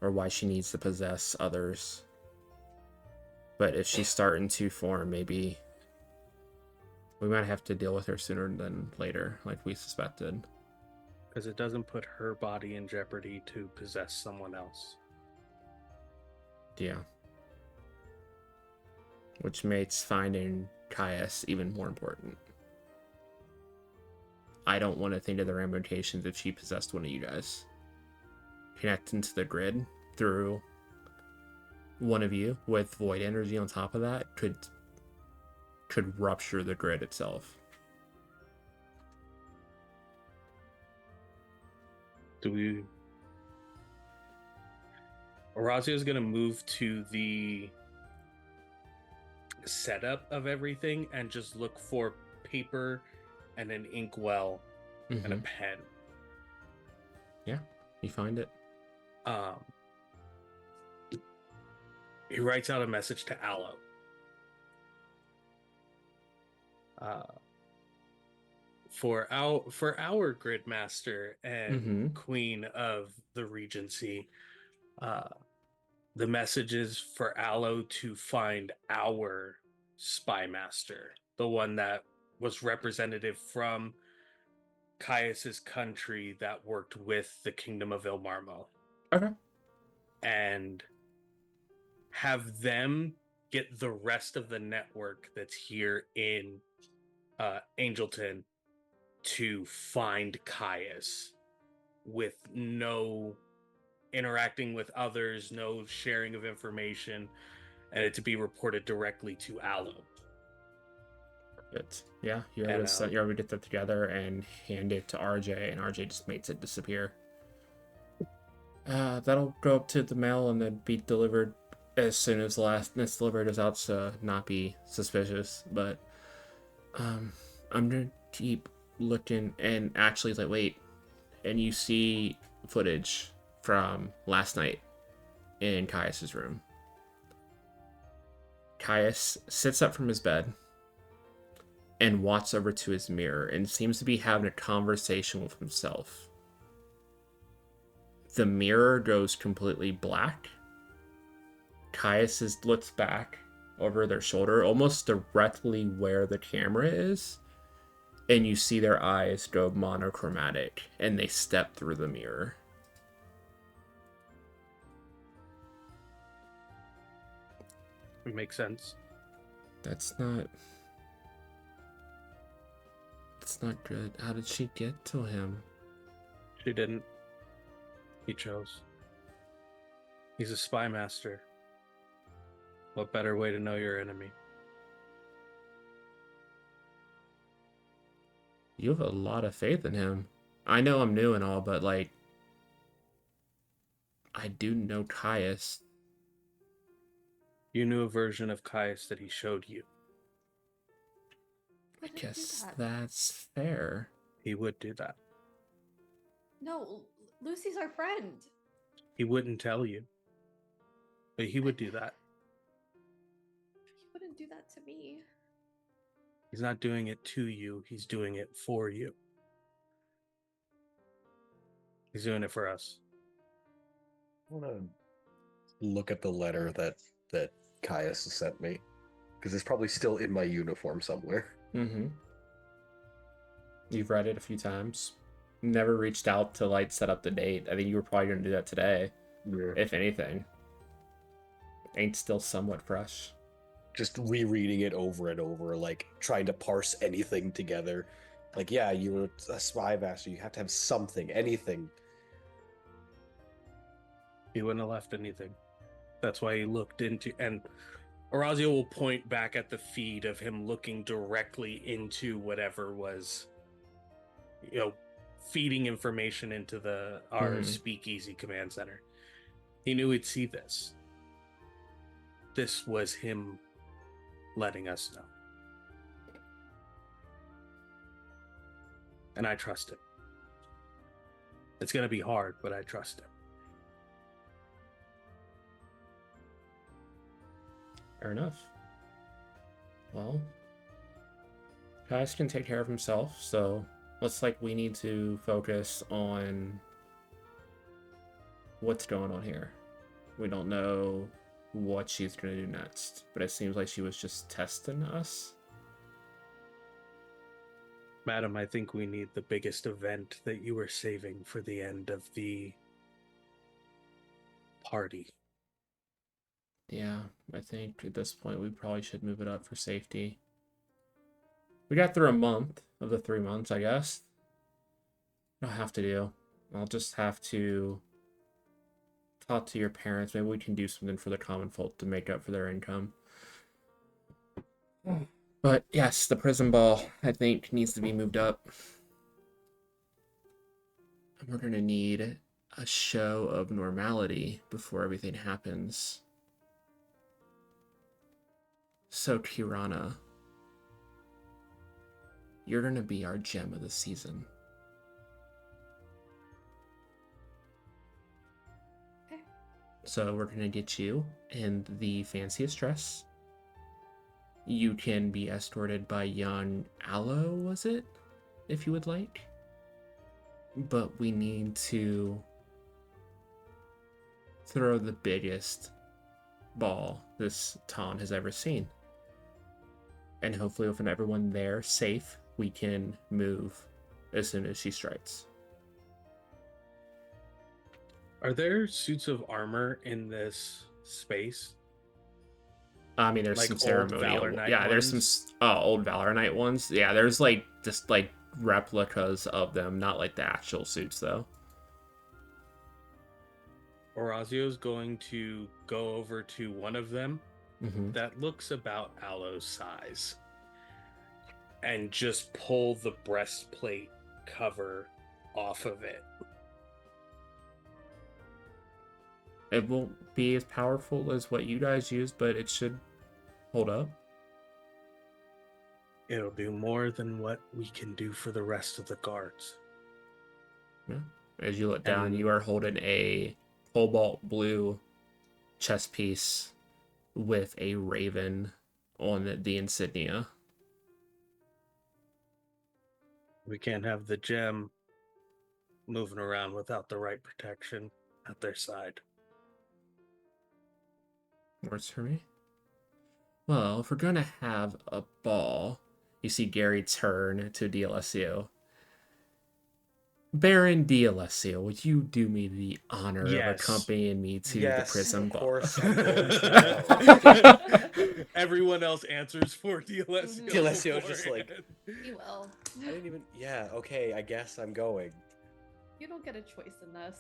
Or why she needs to possess others. But if she's starting to form, maybe we might have to deal with her sooner than later, like we suspected. Because it doesn't put her body in jeopardy to possess someone else. Yeah. Which makes finding Caius even more important. I don't want to think of the ramifications if she possessed one of you guys. Connecting to the grid through one of you with void energy on top of that could rupture the grid itself. Do we? Orazio's gonna move to the setup of everything and just look for paper and an inkwell and a Mhm. pen. Yeah, you find it. Um, he writes out a message to Aloe. Uh, for our gridmaster and Mhm. queen of the Regency, uh, the message is for Aloe to find our spy master, the one that was representative from Caius's country that worked with the Kingdom of Ilmarmo, Okay. and have them get the rest of the network that's here in Angelton to find Caius with no interacting with others, no sharing of information, and it to be reported directly to Aloe. Good. Yeah, you're able And to you're able to get that together and hand it to RJ, and RJ just makes it disappear. That'll go up to the mail and then be delivered as soon as the last it's delivered is out to not be suspicious. But I'm gonna keep looking and actually like wait, and you see footage from last night in Caius's room. Caius sits up from his bed and walks over to his mirror and seems to be having a conversation with himself. The mirror goes completely black. Caius looks back over their shoulder, almost directly where the camera is, and you see their eyes go monochromatic, and they step through the mirror. it makes sense. That's not... That's not good. How did she get to him? She didn't. He chose. He's a spy master. What better way to know your enemy? You have a lot of faith in him. I know I'm new and all, but like... I do know Caius. You knew a version of Caius that he showed you. I Wouldn't do guess that. that's fair. He would do that. No, Lucy's our friend. He wouldn't tell you. But he would do that. He wouldn't do that to me. He's not doing it to you, he's doing it for you. He's doing it for us. I want to look at the letter that Caius sent me, because it's probably still in my uniform somewhere. Mm-hmm. You've read it a few times. Never reached out to like set up the date. I think you were probably going to do that today, Yeah. if anything. Ain't still somewhat fresh. Just rereading it over and over, like trying to parse anything together. Like, yeah, you were a spy master. You have to have something, anything. He wouldn't have left anything. That's why he looked into, and Orazio will point back at the feed of him looking directly into whatever was, feeding information into our speakeasy command center. He knew he'd see this. This was him letting us know. And I trust him. It's going to be hard, but I trust him. Fair enough. Well, Caius can take care of himself, so looks like we need to focus on what's going on here. We don't know what she's going to do next, but it seems like she was just testing us. Madam, I think we need the biggest event that you were saving for the end of the party. Yeah, I think at this point we probably should move it up for safety. We got through a month of the 3 months, I guess. I'll have to do. I'll just have to talk to your parents. Maybe we can do something for the common folk to make up for their income. But yes, the prison ball, I think, needs to be moved up. we're gonna need a show of normality before everything happens. So, Kirana, you're gonna be our gem of the season. Okay. So we're gonna get you in the fanciest dress. You can be escorted by young Aloe, was it? If you would like. But we need to throw the biggest ball this Ton has ever seen. And hopefully with everyone there safe, we can move as soon as she strikes. Are there suits of armor in this space? I mean, there's Like some old ceremonial. Valor Knight Yeah, there's ones? some old Valor Knight ones. Yeah, there's like just like replicas of them, not like the actual suits though. Orazio's going to go over to one of them Mm-hmm. that looks about Aloe's size and just pull the breastplate cover off of it. It won't be as powerful as what you guys use, but it should hold up. It'll do more than what we can do for the rest of the guards. Yeah. As you look down, And- you are holding a cobalt blue chest piece with a raven on the insignia. We can't have the gem moving around without the right protection at their side. Works for me. Well, if we're gonna have a ball, you see Gary turn to D'Alessio. Baron D'Alessio, would you do me the honor of Yes. accompanying me to Yes, the prison of ball? course I'm going to Everyone else answers for D'Alessio. D'Alessio's just like, beforehand. You will. I didn't even. Yeah, okay, I guess I'm going. You don't get a choice in this.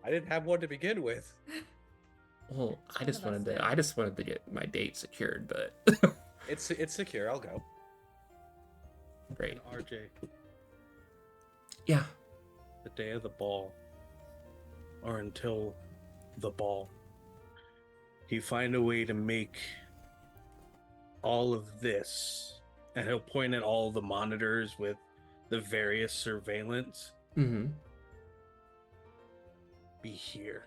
I didn't have one to begin with. Well, I None just of us wanted to. did. I just wanted to get my date secured, but It's secure. I'll go. great. And RJ, Yeah. the day of the ball, or until the ball, you find a way to make all of this, and he'll point at all the monitors with the various surveillance, Mm-hmm. be here.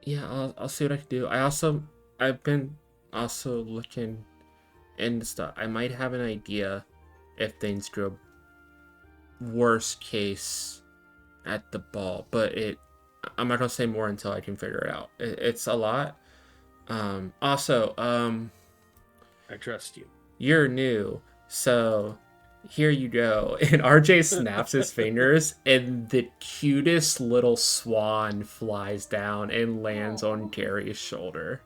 Yeah, I'll see what I can do. I've been also looking into stuff. I might have an idea if things go worst case at the ball, but I'm not gonna say more until I can figure it out. It's a lot. Also, I trust you. you're new, so here you go. And RJ snaps his fingers, and the cutest little swan flies down and lands Aw. on Gary's shoulder.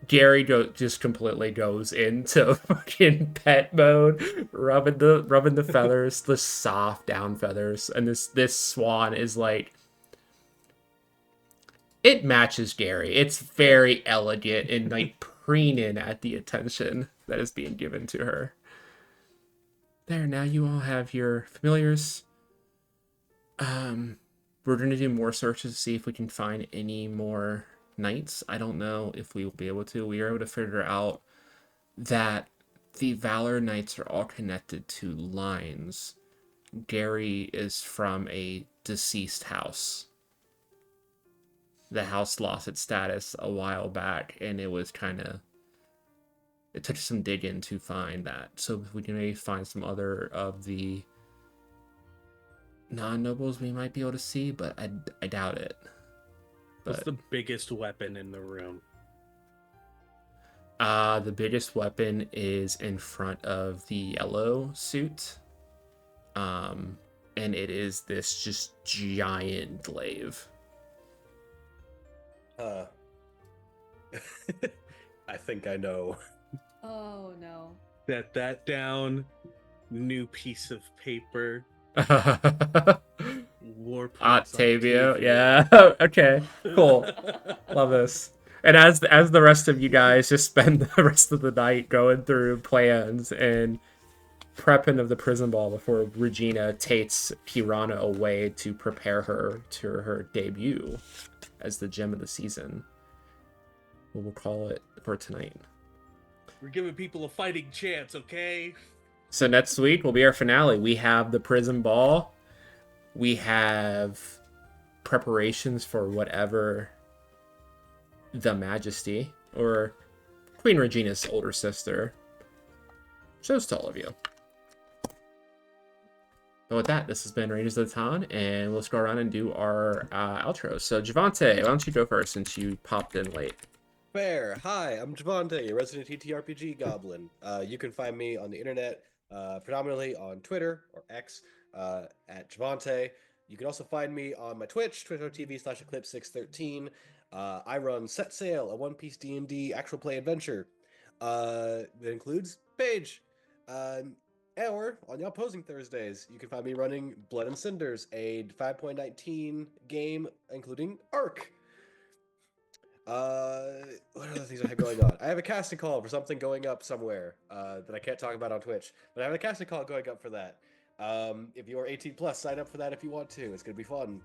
Gary just completely goes into fucking pet mode, rubbing the feathers, the soft down feathers, and this swan is like, it matches Gary. It's very elegant and like preening at the attention that is being given to her. There, now you all have your familiars. We're gonna do more searches to see if we can find any more knights. I don't know if we will be able to. We are able to figure out that the Valor Knights are all connected to lines. Gary is from a deceased house. The house lost its status a while back, and it was it took some digging to find that. So if we can maybe find some other of the non-nobles we might be able to see, but I doubt it. What's But the biggest weapon in the room? the biggest weapon is in front of the yellow suit. And it is this just giant glaive. I think I know. Oh no. Set that down. New piece of paper. War points Octavio, Octavio. yeah. Okay, cool. Love this. And as the rest of you guys just spend the rest of the night going through plans and prepping of the prison ball before Regina takes Kirana away to prepare her to her debut as the gem of the season. We'll call it for tonight. We're giving people a fighting chance, okay? So next week will be our finale. We have the prison ball. We have preparations for whatever the Majesty or Queen Regina's older sister shows to all of you. But with that, this has been Rangers of the Ton, and let's go around and do our outro. So Javante, why don't you go first since you popped in late? Fair. Hi, I'm Javante, your resident TTRPG goblin. You can find me on the internet, predominantly on Twitter or X at Javante. You can also find me on my Twitch, twitch.tv/eclipse613. I run Set Sail, a One Piece D&D actual play adventure. That includes Page. Or on the opposing Thursdays, you can find me running Blood and Cinders, a 5.19 game including Arc. What other things I have going on? I have a casting call for something going up somewhere that I can't talk about on Twitch, but I have a casting call going up for that. If you are 18 plus, sign up for that if you want to. It's gonna be fun.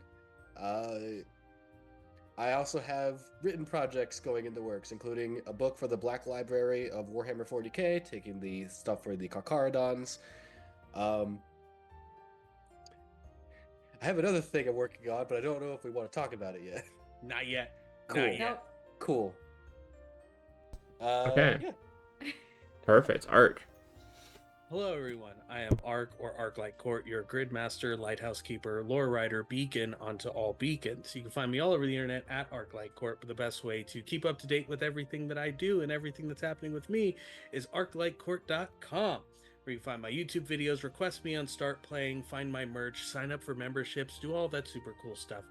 I also have written projects going in the works, including a book for the Black Library of Warhammer 40k, taking the stuff for the Karkarodons. I have another thing I'm working on, but I don't know if we want to talk about it yet. Not yet. Cool. Not yet. Cool. Okay. Yeah. Perfect. Arc. Hello, everyone. I am Ark or Arc-like Court, your Gridmaster, Lighthouse Keeper, Lore Writer, Beacon onto all beacons. You can find me all over the internet at Arc-like Court, but the best way to keep up to date with everything that I do and everything that's happening with me is arclikecourt.com, where you can find my YouTube videos, request me on Start Playing, find my merch, sign up for memberships, do all that super cool stuff.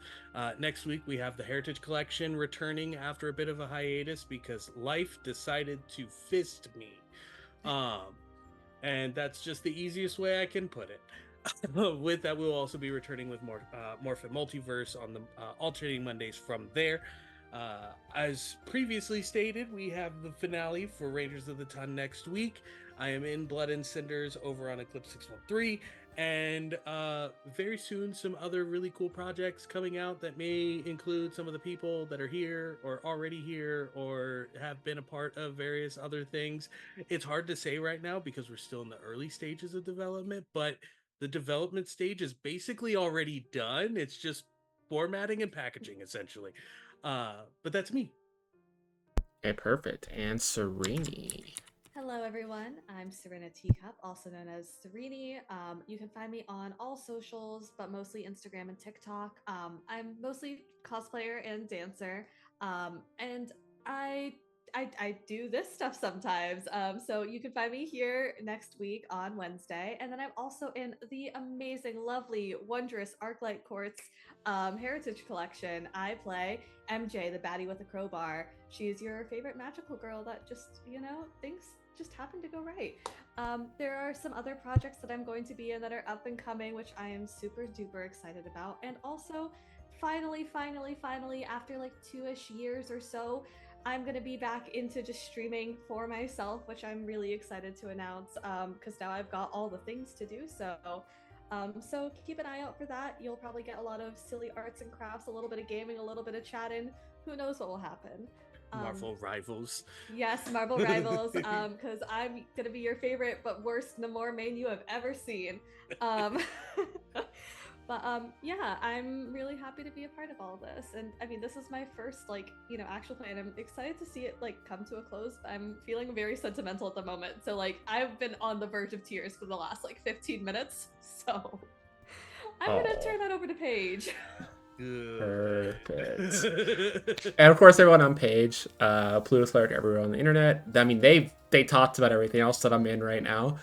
Next week, we have the Heritage Collection returning after a bit of a hiatus because life decided to fist me. And that's just the easiest way I can put it. With that, we'll also be returning with more Morphin Multiverse on the alternating Mondays from there. As previously stated, we have the finale for Rangers of the Ton next week. I am in Blood and Cinders over on Eclipse 613, and very soon some other really cool projects coming out that may include some of the people that are here or already here or have been a part of various other things. It's hard to say right now because we're still in the early stages of development, but the development stage is basically already done. It's just formatting and packaging essentially. But that's me. Okay, perfect. And Serene. Hello, everyone. I'm Serena Teacup, also known as Serene. You can find me on all socials, but mostly Instagram and TikTok. I'm mostly cosplayer and dancer, and I do this stuff sometimes. So you can find me here next week on Wednesday, and then I'm also in the amazing, lovely, wondrous Arclight Courts Heritage Collection. I play MJ, the baddie with a crowbar. She's your favorite magical girl that just, things just happen to go right. There are some other projects that I'm going to be in that are up and coming, which I am super duper excited about. And also, finally, after like 2-ish years or so, I'm gonna be back into just streaming for myself, which I'm really excited to announce, because now I've got all the things to do. So keep an eye out for that. You'll probably get a lot of silly arts and crafts, a little bit of gaming, a little bit of chatting. Who knows what will happen? Marvel Rivals. Yes, Marvel Rivals, because I'm gonna be your favorite but worst Namor main you have ever seen. Yeah, I'm really happy to be a part of all this, and I mean, this is my first actual play, and I'm excited to see it come to a close. I'm feeling very sentimental at the moment, so I've been on the verge of tears for the last 15 minutes, so I'm gonna turn that over to Paige. Perfect. And of course, everyone on Page, Pluto Cleric, everyone on the internet. I mean, they talked about everything else that I'm in right now.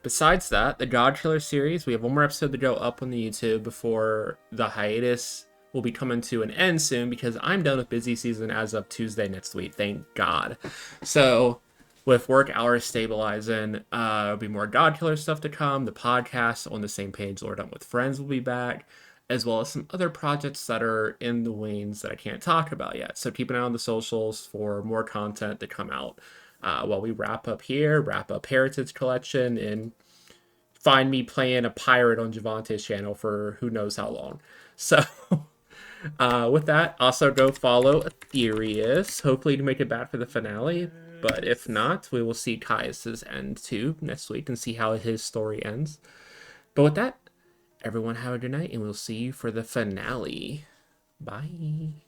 Besides that, the God Killer series, we have one more episode to go up on the YouTube before the hiatus will be coming to an end soon because I'm done with busy season as of Tuesday next week. Thank God. So with work hours stabilizing, there'll be more God Killer stuff to come. The podcast on the same page, Lord Done with Friends, will be back, as well as some other projects that are in the wings that I can't talk about yet. So keep an eye on the socials for more content to come out. while we wrap up here, wrap up Heritage Collection, and find me playing a pirate on Javante's channel for who knows how long. So with that, also go follow Aetherius. Hopefully to make it back for the finale. But if not, we will see Caius's end too next week and see how his story ends. But with that, everyone have a good night, and we'll see you for the finale. Bye.